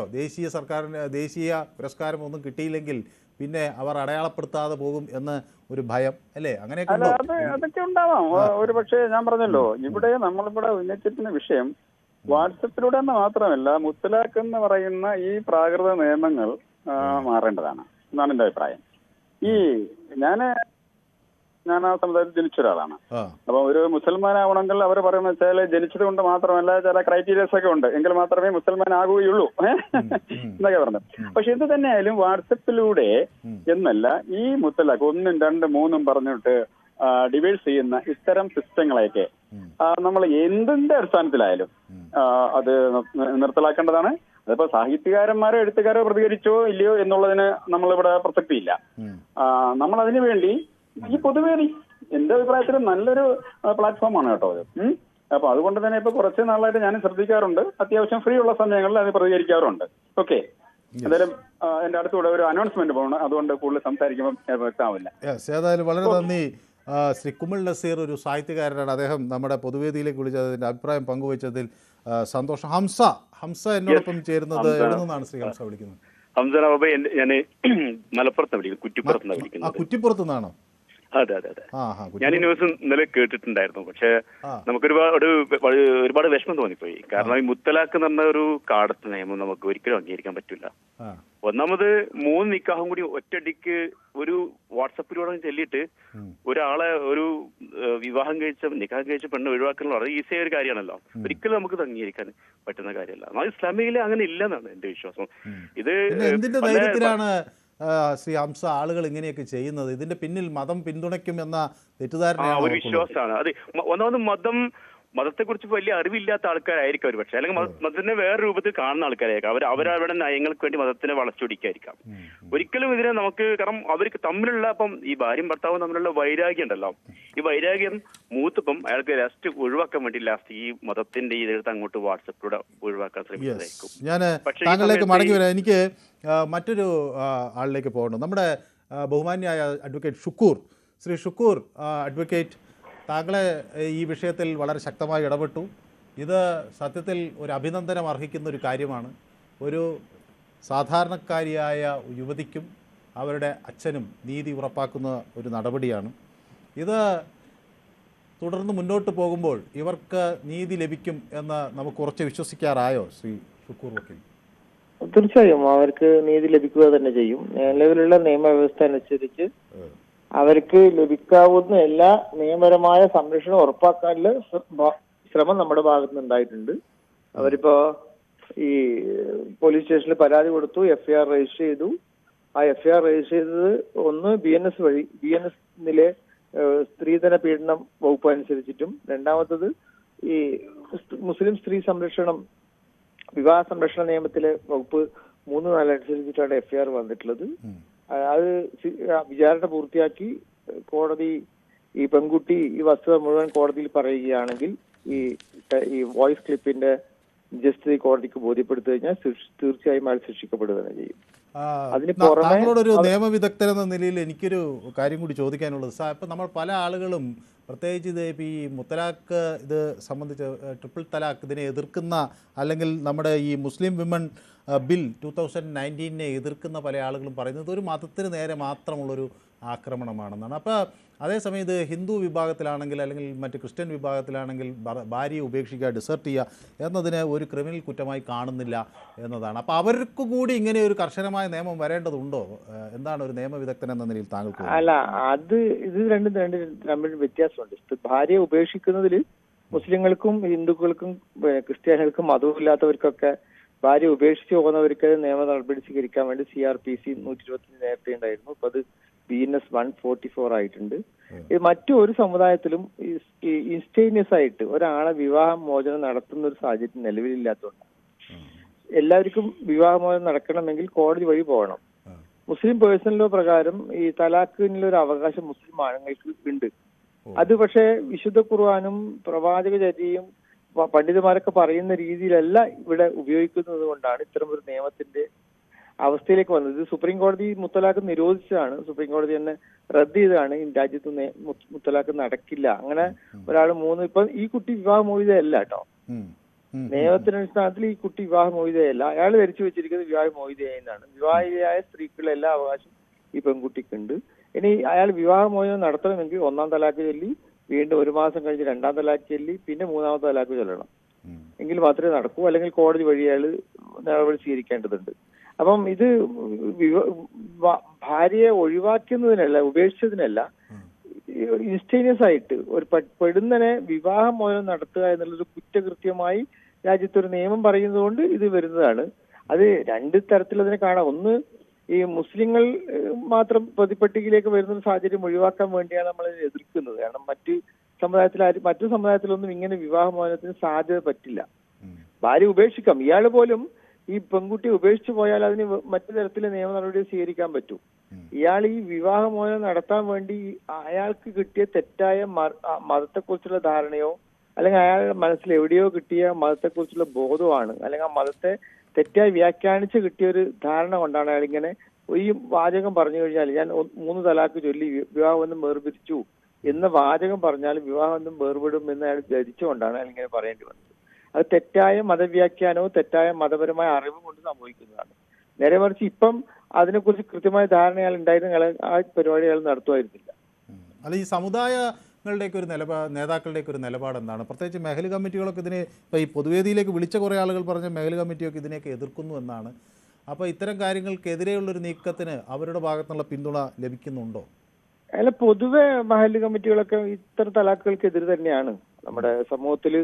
ദേശീയ പുരസ്കാരമൊന്നും കിട്ടിയില്ലെങ്കിൽ പിന്നെ അവർ അടയാളപ്പെടുത്താതെ പോകും എന്ന് ഒരു ഭയം അല്ലേ? അങ്ങനെയൊക്കെ അതൊക്കെ ഉണ്ടാവാം ഒരു പക്ഷേ. ഞാൻ പറഞ്ഞല്ലോ, ഇവിടെ നമ്മളിവിടെ ഉന്നയിച്ചിരിക്കുന്ന വിഷയം വാട്സപ്പിലൂടെ എന്ന് മാത്രമല്ല, മുത്തലാഖ് എന്ന് പറയുന്ന ഈ പ്രാകൃത നിയമങ്ങൾ മാറേണ്ടതാണ് എന്നാണ് എൻ്റെ അഭിപ്രായം. ഞാൻ ആ സമുദായത്തിൽ ജനിച്ച ഒരാളാണ്. അപ്പൊ ഒരു മുസൽമാൻ ആവണമെങ്കിൽ അവർ പറയുന്ന വെച്ചാൽ ജനിച്ചത് കൊണ്ട് മാത്രമല്ല, ചില ക്രൈറ്റീരിയസ് ഒക്കെ ഉണ്ട്, എങ്കിൽ മാത്രമേ മുസൽമാൻ ആകുകയുള്ളൂ എന്നൊക്കെ പറഞ്ഞു. പക്ഷെ എന്ത് തന്നെയായാലും വാട്സപ്പിലൂടെ എന്നല്ല, ഈ മുത്തലാഖ് 1, 2, 3 പറഞ്ഞിട്ട് ഡിവൈസ് ചെയ്യുന്ന ഇത്തരം സിസ്റ്റങ്ങളെയൊക്കെ നമ്മൾ എന്തിന്റെ അടിസ്ഥാനത്തിലായാലും അത് നിർത്തലാക്കേണ്ടതാണ്. അതിപ്പോ സാഹിത്യകാരന്മാരോ എഴുത്തുകാരോ പ്രതികരിച്ചോ ഇല്ലയോ എന്നുള്ളതിന് നമ്മളിവിടെ പ്രസക്തിയില്ല. നമ്മൾ അതിനു വേണ്ടി ഈ പൊതുവേദി എന്റെ അഭിപ്രായത്തിൽ നല്ലൊരു പ്ലാറ്റ്ഫോമാണ് കേട്ടോ അത്. അപ്പൊ അതുകൊണ്ട് തന്നെ ഇപ്പൊ കുറച്ച് നാളായിട്ട് ഞാൻ ശ്രദ്ധിക്കാറുണ്ട്. അത്യാവശ്യം ഫ്രീ ഉള്ള സമയങ്ങളിൽ അത് പ്രതികരിക്കാറുണ്ട്. ഓക്കെ, എന്തായാലും എന്റെ അടുത്തൂടെ ഒരു അനൗൺസ്മെന്റ് പോകണം, അതുകൊണ്ട് കൂടുതൽ സംസാരിക്കുമ്പോൾ വ്യക്തമാവില്ല. ഏതായാലും വളരെ നന്ദി ശ്രീ കുമിൾ നസീർ, ഒരു സാഹിത്യകാരനാണ്. അദ്ദേഹം നമ്മുടെ പൊതുവേദിയിലേക്ക് വിളിച്ചതിന്റെ അഭിപ്രായം പങ്കുവച്ചതിൽ സന്തോഷം. ഹംസ എന്നോടൊപ്പം ചേരുന്നത് എവിടെ നിന്നാണ് ശ്രീ ഹംസ വിളിക്കുന്നത്? ഞാൻ മലപ്പുറത്ത് വിളിക്കുന്നത്. കുറ്റിപ്പുറത്ത് നിന്നാണോ? അതെ. ഞാൻ ഈ ന്യൂസ് ഇന്നലെ കേട്ടിട്ടുണ്ടായിരുന്നു. പക്ഷെ ഒരുപാട് വിഷമം തോന്നിപ്പോയി. കാരണം ഈ മുത്തലാഖ് എന്ന് പറഞ്ഞ ഒരു കാടത്ത് നിയമം നമുക്ക് ഒരിക്കലും അംഗീകരിക്കാൻ പറ്റില്ല. ഒന്നാമത് 3 നിക്കാഹും കൂടി ഒറ്റയടിക്ക് ഒരു വാട്സപ്പിലൂടെ ചെല്ലിയിട്ട് ഒരാളെ ഒരു നിക്കാഹം കഴിച്ച പെണ്ണ് ഒഴിവാക്കുന്നത് വളരെ ഈസിയായ ഒരു കാര്യമാണല്ലോ. ഒരിക്കലും നമുക്ക് അംഗീകരിക്കാൻ പറ്റുന്ന കാര്യമല്ല. എന്നാൽ ഇസ്ലാമികയിൽ അങ്ങനെ ഇല്ലെന്നാണ് എന്റെ വിശ്വാസം. ഇത് ശ്രീ ഹംസ ആളുകൾ ഇങ്ങനെയൊക്കെ ചെയ്യുന്നത് ഇതിന്റെ പിന്നിൽ മതം പിന്തുണയ്ക്കും എന്ന തെറ്റിദ്ധാരണയാണ്, ഒരു വിശ്വാസമാണ്. അത് ഒന്നാമത് മതത്തെക്കുറിച്ച് വലിയ അറിവില്ലാത്ത ആൾക്കാരായിരിക്കും അവർ. പക്ഷേ അല്ലെങ്കിൽ മതത്തിനെ വേറെ രൂപത്തിൽ കാണുന്ന ആൾക്കാരായിരിക്കും. അവരവരുടെ നയങ്ങൾക്ക് വേണ്ടി മതത്തിനെ വളച്ചൊടിക്കായിരിക്കാം. ഒരിക്കലും ഇതിനെ നമുക്ക്, കാരണം അവർക്ക് തമ്മിലുള്ള ഈ ഭാര്യയും ഭർത്താവും തമ്മിലുള്ള വൈരാഗ്യം ഉണ്ടല്ലോ, ഈ വൈരാഗ്യം മൂത്തപ്പം അയാൾക്ക് ലാസ്റ്റ് ഒഴിവാക്കാൻ വേണ്ടി ലാസ്റ്റ് ഈ മതത്തിന്റെ ഇതെടുത്ത് അങ്ങോട്ട് വാട്സപ്പിലൂടെ ഒഴിവാക്കാൻ ശ്രമിച്ചതായിരിക്കും. ഞാൻ താങ്കളിലേക്ക് മടങ്ങി വരാം. എനിക്ക് മറ്റൊരു ആളിലേക്ക് പോകണം. നമ്മുടെ ബഹുമാന്യായ അഡ്വക്കേറ്റ് ഷുക്കൂർ, ശ്രീ ഷുക്കൂർ അഡ്വക്കേറ്റ്, താങ്കളെ ഈ വിഷയത്തിൽ വളരെ ശക്തമായി ഇടപെട്ടു. ഇത് സത്യത്തിൽ ഒരു അഭിനന്ദനം അർഹിക്കുന്ന ഒരു കാര്യമാണ്. ഒരു സാധാരണക്കാരിയായ യുവതിക്കും അവരുടെ അച്ഛനും നീതി ഉറപ്പാക്കുന്ന ഒരു നടപടിയാണ് ഇത്. തുടർന്ന് മുന്നോട്ട് പോകുമ്പോൾ ഇവർക്ക് നീതി ലഭിക്കും എന്ന് നമുക്ക് ഉറച്ച് വിശ്വസിക്കാറായോ ശ്രീ ഷുക്കൂർ വക്കീൽ? തീർച്ചയായും അവർക്ക് നീതി ലഭിക്കുക തന്നെ ചെയ്യും. നിലവിലുള്ള നിയമവ്യവസ്ഥ അനുസരിച്ച് അവർക്ക് ലഭിക്കാവുന്ന എല്ലാ നിയമപരമായ സംരക്ഷണം ഉറപ്പാക്കാനുള്ള ശ്രമം നമ്മുടെ ഭാഗത്ത് നിന്നുണ്ടായിട്ടുണ്ട്. അവരിപ്പോ ഈ പോലീസ് സ്റ്റേഷനിൽ പരാതി കൊടുത്തു, FIR രജിസ്റ്റർ ചെയ്തു. ആ FIR രജിസ്റ്റർ ചെയ്തത് ഒന്ന് BNS വഴി, BNS-ലെ സ്ത്രീധന പീഡനം വകുപ്പ് അനുസരിച്ചിട്ടും, രണ്ടാമത്തത് ഈ മുസ്ലിം സ്ത്രീ സംരക്ഷണം വിവാഹ സംരക്ഷണ നിയമത്തിലെ വകുപ്പ് 3-4 അനുസരിച്ചിട്ടാണ് FIR വന്നിട്ടുള്ളത്. അത് വിചാരണ പൂർത്തിയാക്കി കോടതി ഈ പെൺകുട്ടി ഈ വസ്തുത മുഴുവൻ കോടതിയിൽ പറയുകയാണെങ്കിൽ ഈ വോയിസ് ക്ലിപ്പിന്റെ നിജസ്ഥിതി കോടതിക്ക് ബോധ്യപ്പെടുത്തി കഴിഞ്ഞാൽ തീർച്ചയായും അയാൾ ശിക്ഷിക്കപ്പെടുക തന്നെ ചെയ്യും. അതിന് പുറമെ താങ്കളോടൊരു നിയമവിദഗ്ധൻ എന്ന നിലയിൽ എനിക്കൊരു കാര്യം കൂടി ചോദിക്കാനുള്ളത്, ഇപ്പം നമ്മൾ പല ആളുകളും പ്രത്യേകിച്ച് ഇത് ഇപ്പോൾ ഈ മുത്തലാഖ് ഇത് സംബന്ധിച്ച് ട്രിപ്പിൾ തലാഖ് ഇതിനെ എതിർക്കുന്ന, അല്ലെങ്കിൽ നമ്മുടെ ഈ മുസ്ലിം വിമൻ ബിൽ 2019 എതിർക്കുന്ന പല ആളുകളും പറയുന്നത് ഒരു മതത്തിന് നേരെ മാത്രമുള്ളൊരു ആക്രമണമാണെന്നാണ്. അപ്പോൾ അതേസമയം ഇത് ഹിന്ദു വിഭാഗത്തിലാണെങ്കിൽ അല്ലെങ്കിൽ മറ്റ് ക്രിസ്ത്യൻ വിഭാഗത്തിലാണെങ്കിൽ ഭാര്യയെ ഉപേക്ഷിക്കുക, ഡിസേർട്ട് ചെയ്യുക എന്നതിനെ ഒരു ക്രിമിനൽ കുറ്റമായി കാണുന്നില്ല എന്നതാണ്. അപ്പോൾ അവർക്ക് കൂടി ഇങ്ങനെ ഒരു കർശനമായ നിയമം വരേണ്ടതുണ്ടോ? എന്താണ് ഒരു നിയമവിദഗ്ധൻ എന്ന നിലയിൽ താങ്കൾക്ക്? അല്ല, ഇത് രണ്ടും തമ്മിൽ വ്യത്യാസമുണ്ട്. ഭാര്യയെ ഉപേക്ഷിക്കുന്നതിൽ മുസ്ലിങ്ങൾക്കും ഹിന്ദുക്കൾക്കും ക്രിസ്ത്യാനികൾക്കും മതമില്ലാത്തവർക്കൊക്കെ ഭാര്യ ഉപേക്ഷിച്ച് പോകുന്നവർക്ക് നിയമ നടപടി സ്വീകരിക്കാൻ വേണ്ടി CRPC 125 നേരത്തെ ഉണ്ടായിരുന്നു. ഇപ്പൊ അത് BNS 144 ആയിട്ടുണ്ട്. ഇത് മറ്റു ഒരു സമുദായത്തിലും ഇൻസ്റ്റേനിയസ് ആയിട്ട് ഒരാളെ വിവാഹമോചനം നടത്തുന്ന ഒരു സാഹചര്യം നിലവിലില്ലാത്തതുകൊണ്ട് എല്ലാവർക്കും വിവാഹമോചനം നടക്കണമെങ്കിൽ കോടതി വഴി പോകണം. മുസ്ലിം പേഴ്സണൽ ലോ പ്രകാരം ഈ തലാഖിനുള്ള ഒരു അവകാശം മുസ്ലിം ആണുങ്ങൾക്ക് ഉണ്ട്. അത് പക്ഷേ വിശുദ്ധ ഖുർആനും പ്രവാചകചര്യയും പണ്ഡിതന്മാരൊക്കെ പറയുന്ന രീതിയിലല്ല ഇവിടെ ഉപയോഗിക്കുന്നത് കൊണ്ടാണ് ഇത്തരം ഒരു നിയമത്തിന്റെ അവസ്ഥയിലേക്ക് വന്നത്. ഇത് സുപ്രീം കോടതി മുത്തലാഖ് നിരോധിച്ചതാണ്. സുപ്രീം കോടതി തന്നെ റദ്ദ് ചെയ്തതാണ്. ഈ രാജ്യത്ത് മുത്തലാഖ് നടക്കില്ല. അങ്ങനെ ഒരാൾ ഇപ്പൊ ഈ കുട്ടി വിവാഹമോചിതയല്ല കേട്ടോ. നിയമത്തിന്റെ അടിസ്ഥാനത്തിൽ ഈ കുട്ടി വിവാഹമോചിതയല്ല. അയാൾ ധരിച്ചു വെച്ചിരിക്കുന്നത് വിവാഹമോചിതയായെന്നാണ്. വിവാഹിതയായ സ്ത്രീക്കുള്ള എല്ലാ അവകാശവും ഈ പെൺകുട്ടിക്കുണ്ട്. ഇനി അയാൾ വിവാഹമോചനം നടത്തണമെങ്കിൽ 1-ാം തലാഖ് ചൊല്ലി, വീണ്ടും 1 മാസം കഴിഞ്ഞ് 2-ാം തലാഖ് ചൊല്ലി, പിന്നെ 3-ാമത്തെ തലാഖ് ചൊല്ലണം. എങ്കിൽ മാത്രമേ നടക്കൂ. അല്ലെങ്കിൽ കോടതി വഴി അയാൾ നടപടി സ്വീകരിക്കേണ്ടതുണ്ട്. അപ്പം ഇത് ഭാര്യയെ ഒഴിവാക്കുന്നതിനല്ല, ഉപേക്ഷിച്ചതിനല്ല, ഇൻസ്റ്റേനിയസ് ആയിട്ട് ഒരു പെടുന്നനെ വിവാഹമോചനം നടത്തുക എന്നുള്ളൊരു കുറ്റകൃത്യമായി രാജ്യത്തൊരു നിയമം പറയുന്നത് കൊണ്ട് ഇത് വരുന്നതാണ്. അത് 2 തരത്തിൽ അതിനെ കാണാം. ഒന്ന്, ഈ മുസ്ലിങ്ങൾ മാത്രം പ്രതിപട്ടികയിലേക്ക് വരുന്ന ഒരു സാഹചര്യം ഒഴിവാക്കാൻ വേണ്ടിയാണ് നമ്മൾ എതിർക്കുന്നത്. കാരണം മറ്റു സമുദായത്തിലൊന്നും ഇങ്ങനെ വിവാഹമോചനത്തിന് സാധ്യത പറ്റില്ല. ഭാര്യ ഉപേക്ഷിക്കാം. ഇയാൾ പോലും ഈ പെൺകുട്ടി ഉപേക്ഷിച്ചു പോയാൽ അതിന് മറ്റു തരത്തിലെ നിയമ നടപടി സ്വീകരിക്കാൻ പറ്റും. ഇയാൾ ഈ വിവാഹമോചനം നടത്താൻ വേണ്ടി അയാൾക്ക് കിട്ടിയ തെറ്റായ മതത്തെക്കുറിച്ചുള്ള ധാരണയോ അല്ലെങ്കിൽ അയാളുടെ മനസ്സിൽ എവിടെയോ കിട്ടിയ മതത്തെക്കുറിച്ചുള്ള ബോധമാണ്, അല്ലെങ്കിൽ ആ മതത്തെ തെറ്റായി വ്യാഖ്യാനിച്ച് കിട്ടിയ ഒരു ധാരണ കൊണ്ടാണ് അയാൾ ഇങ്ങനെ ഈ വാചകം പറഞ്ഞു കഴിഞ്ഞാൽ, ഞാൻ 3 തലാഖ് ചൊല്ലി വിവാഹബന്ധം വേർപിരിച്ചു എന്ന വാചകം പറഞ്ഞാൽ വിവാഹബന്ധം വേർപെടും എന്ന് അയാൾ ധരിച്ചുകൊണ്ടാണ് അയാൾ ഇങ്ങനെ പറയേണ്ടി വന്നത്. അത് തെറ്റായ മതവ്യാഖ്യാനവും തെറ്റായ മതപരമായ അറിവും കൊണ്ട് സംഭവിക്കുന്നതാണ്. നേരെ മറിച്ച് ഇപ്പം അതിനെക്കുറിച്ച് കൃത്യമായ ധാരണ അയാൾ ഉണ്ടായിരുന്ന ആ പരിപാടി അയാൾ നടത്തുമായിരുന്നില്ല. അല്ല, ഈ സമുദായങ്ങളുടെയൊക്കെ ഒരു നേതാക്കളുടെയൊക്കെ ഒരു നിലപാട് എന്താണ്? പ്രത്യേകിച്ച് മേഖല കമ്മിറ്റികളൊക്കെ ഇതിനെ ഇപ്പോൾ ഈ പൊതുവേദിയിലേക്ക് വിളിച്ച കുറേ ആളുകൾ പറഞ്ഞ മേഖല കമ്മിറ്റിയൊക്കെ ഇതിനെയൊക്കെ എതിർക്കുന്നു എന്നാണ്. അപ്പോൾ ഇത്തരം കാര്യങ്ങൾക്കെതിരെയുള്ളൊരു നീക്കത്തിന് അവരുടെ ഭാഗത്തുനിന്നുള്ള പിന്തുണ ലഭിക്കുന്നുണ്ടോ? അല്ല, പൊതുവെ മഹല്ല് കമ്മിറ്റികളൊക്കെ ഇത്തരം തലാഖുകൾക്കെതിരെ തന്നെയാണ്. നമ്മുടെ സമൂഹത്തിൽ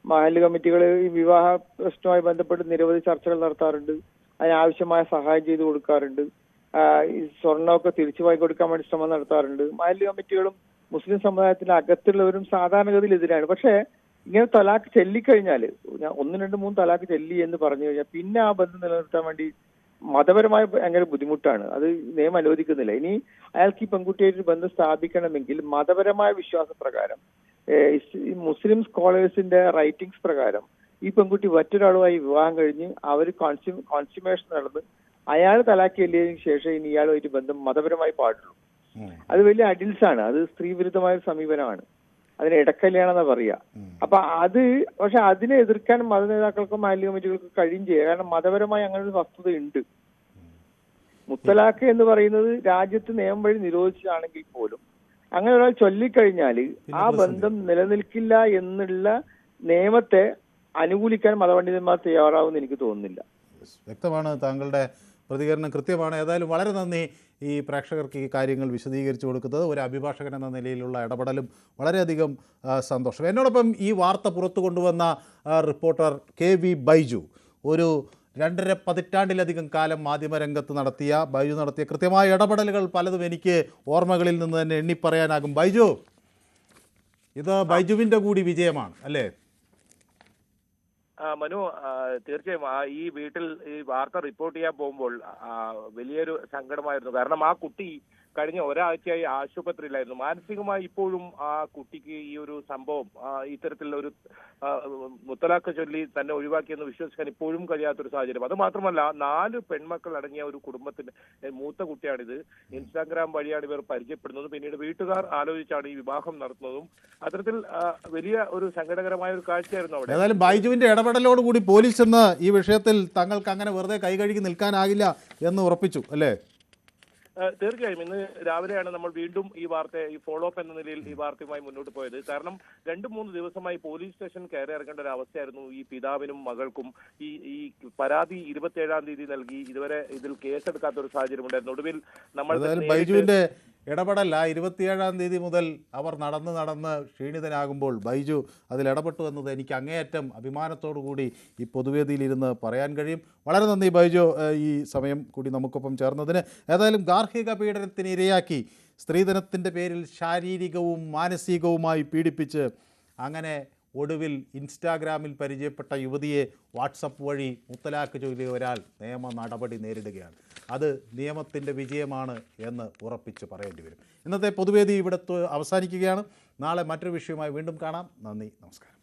മഹല്ല് കമ്മിറ്റികൾ ഈ വിവാഹ പ്രശ്നവുമായി ബന്ധപ്പെട്ട് നിരവധി ചർച്ചകൾ നടത്താറുണ്ട്. അതിനാവശ്യമായ സഹായം ചെയ്തു കൊടുക്കാറുണ്ട്. ഈ സ്വർണ്ണമൊക്കെ തിരിച്ചു വാങ്ങി കൊടുക്കാൻ വേണ്ടി ശ്രമം നടത്താറുണ്ട്. മഹല്ല് കമ്മിറ്റികളും മുസ്ലിം സമുദായത്തിന്റെ അകത്തുള്ളവരും സാധാരണഗതിയിൽ എതിരാണ്. പക്ഷേ ഇങ്ങനെ തലാഖ് ചൊല്ലിക്കഴിഞ്ഞാൽ, ഞാൻ 1, 2, 3 തലാഖ് ചൊല്ലി എന്ന് പറഞ്ഞു കഴിഞ്ഞാൽ പിന്നെ ആ ബന്ധം നിലനിർത്താൻ വേണ്ടി മതപരമായ ഭയങ്കര ബുദ്ധിമുട്ടാണ്. അത് നിയമം അനുവദിക്കുന്നില്ല. ഇനി അയാൾക്ക് ഈ പെൺകുട്ടിയായിട്ട് ബന്ധം സ്ഥാപിക്കണമെങ്കിൽ മതപരമായ വിശ്വാസപ്രകാരം, മുസ്ലിം സ്കോളേഴ്സിന്റെ റൈറ്റിംഗ്സ് പ്രകാരം ഈ പെൺകുട്ടി മറ്റൊരാളുമായി വിവാഹം കഴിഞ്ഞ് അവർ കോൺസ്യൂമേഷൻ നടന്ന് അയാൾ തലാഖ് ചൊല്ലിയതിനു ശേഷം ഇനി ഇയാളുമായിട്ട് ബന്ധം മതപരമായി പാടുള്ളൂ. അത് വലിയ അഡിൽസ് ആണ്. അത് സ്ത്രീ വിരുദ്ധമായ ഒരു സമീപനമാണ്. അതിന് ഇടക്കല്യാണം എന്നാ പറയുക. അപ്പൊ പക്ഷെ അതിനെ എതിർക്കാൻ മത നേതാക്കൾക്കും മഹല്ല് കമ്മിറ്റികൾക്കും കഴിയും ചെയ്യുക. കാരണം മതപരമായി അങ്ങനെ ഒരു വസ്തുത ഉണ്ട്. മുത്തലാഖ് എന്ന് പറയുന്നത് രാജ്യത്ത് നിയമം വഴി നിരോധിച്ചതാണെങ്കിൽ പോലും അങ്ങനെ ഒരാൾ ചൊല്ലിക്കഴിഞ്ഞാൽ ആ ബന്ധം നിലനിൽക്കില്ല എന്നുള്ള നിയമത്തെ അനുകൂലിക്കാൻ മതപണ്ഡിതന്മാർ തയ്യാറാവുമെന്ന് എനിക്ക് തോന്നുന്നില്ല. വ്യക്തമാണ്, താങ്കളുടെ പ്രതികരണം കൃത്യമാണ്. ഏതായാലും വളരെ നന്ദി ഈ പ്രേക്ഷകർക്ക് ഈ കാര്യങ്ങൾ വിശദീകരിച്ചു കൊടുക്കുന്നത്. ഒരു അഭിഭാഷകൻ എന്ന നിലയിലുള്ള ഇടപെടലും വളരെയധികം സന്തോഷം. എന്നോടൊപ്പം ഈ വാർത്ത പുറത്തു കൊണ്ടുവന്ന റിപ്പോർട്ടർ KV ബൈജു, ഒരു 2.5 പതിറ്റാണ്ടിലധികം കാലം മാധ്യമരംഗത്ത് ബൈജു നടത്തിയ കൃത്യമായ ഇടപെടലുകൾ പലതും എനിക്ക് ഓർമ്മകളിൽ നിന്ന് തന്നെ എണ്ണിപ്പറയാനാകും. ബൈജു, ഇത് ബൈജുവിൻ്റെ കൂടി വിജയമാണ് അല്ലേ? മനു, തീർച്ചയായും ഈ വീട്ടിൽ ഈ വാർത്ത റിപ്പോർട്ട് ചെയ്യാൻ പോകുമ്പോൾ വലിയൊരു സങ്കടമായിരുന്നു. കാരണം ആ കുട്ടി കഴിഞ്ഞ ഒരാഴ്ചയായി ആശുപത്രിയിലായിരുന്നു. മാനസികമായി ഇപ്പോഴും ആ കുട്ടിക്ക് ഈ ഒരു സംഭവം, ഇത്തരത്തിലുള്ള ഒരു മുത്തലാഖ് ചൊല്ലി തന്നെ ഒഴിവാക്കിയെന്ന് വിശ്വസിക്കാൻ ഇപ്പോഴും കഴിയാത്തൊരു സാഹചര്യം. അത് മാത്രമല്ല, 4 പെൺമക്കൾ അടങ്ങിയ ഒരു കുടുംബത്തിന്റെ മൂത്ത കുട്ടിയാണിത്. ഇൻസ്റ്റാഗ്രാം വഴിയാണ് ഇവർ പരിചയപ്പെടുന്നതും പിന്നീട് വീട്ടുകാർ ആലോചിച്ചാണ് ഈ വിവാഹം നടത്തുന്നതും. അത്തരത്തിൽ വലിയ ഒരു സങ്കടകരമായ ഒരു കാഴ്ചയായിരുന്നു അവിടെ. ഏതായാലും ബൈജുവിന്റെ ഇടപെടലോടുകൂടി പോലീസ് ഇന്ന് ഈ വിഷയത്തിൽ തങ്ങൾക്ക് അങ്ങനെ വെറുതെ കൈകഴുകി നിൽക്കാനാകില്ല എന്ന് ഉറപ്പിച്ചു അല്ലേ? തീർച്ചയായും ഇന്ന് രാവിലെയാണ് നമ്മൾ വീണ്ടും ഈ ഫോളോ അപ്പ് എന്ന നിലയിൽ ഈ വാർത്തയുമായി മുന്നോട്ട് പോയത്. കാരണം 2-3 ദിവസമായി പോലീസ് സ്റ്റേഷൻ കയറി ഇറങ്ങേണ്ട ഒരു അവസ്ഥയായിരുന്നു ഈ പിതാവിനും മകൾക്കും. ഈ പരാതി 27-ാം തീയതി നൽകി ഇതുവരെ ഇതിൽ കേസെടുക്കാത്ത ഒരു സാഹചര്യം ഉണ്ടായിരുന്നു. ഒടുവിൽ നമ്മൾ ബൈജുവിന്റെ ഇടപെടൽ 27-ാം തീയതി മുതൽ അവർ നടന്ന് ക്ഷീണിതനാകുമ്പോൾ ബൈജു അതിൽ ഇടപെട്ടു എന്നത് എനിക്ക് അങ്ങേയറ്റം അഭിമാനത്തോടു കൂടി ഈ പൊതുവേദിയിലിരുന്ന് പറയാൻ കഴിയും. വളരെ നന്ദി ബൈജു, ഈ സമയം കൂടി നമുക്കൊപ്പം ചേർന്നതിന്. ഏതായാലും ഗാർഹിക പീഡനത്തിന് ഇരയാക്കി സ്ത്രീധനത്തിൻ്റെ പേരിൽ ശാരീരികവും മാനസികവുമായി പീഡിപ്പിച്ച് അങ്ങനെ ഒടുവിൽ ഇൻസ്റ്റാഗ്രാമിൽ പരിചയപ്പെട്ട യുവതിയെ വാട്സപ്പ് വഴി മുത്തലാഖ് ചൊല്ലിയ ഒരാൾ നിയമ നടപടി നേരിടുകയാണ്. അത് നിയമത്തിൻ്റെ വിജയമാണ് എന്ന് ഉറപ്പിച്ച് പറയേണ്ടി വരും. ഇന്നത്തെ പൊതുവേദി ഇവിടെ അവസാനിക്കുകയാണ്. നാളെ മറ്റൊരു വിഷയവുമായി വീണ്ടും കാണാം. നന്ദി, നമസ്കാരം.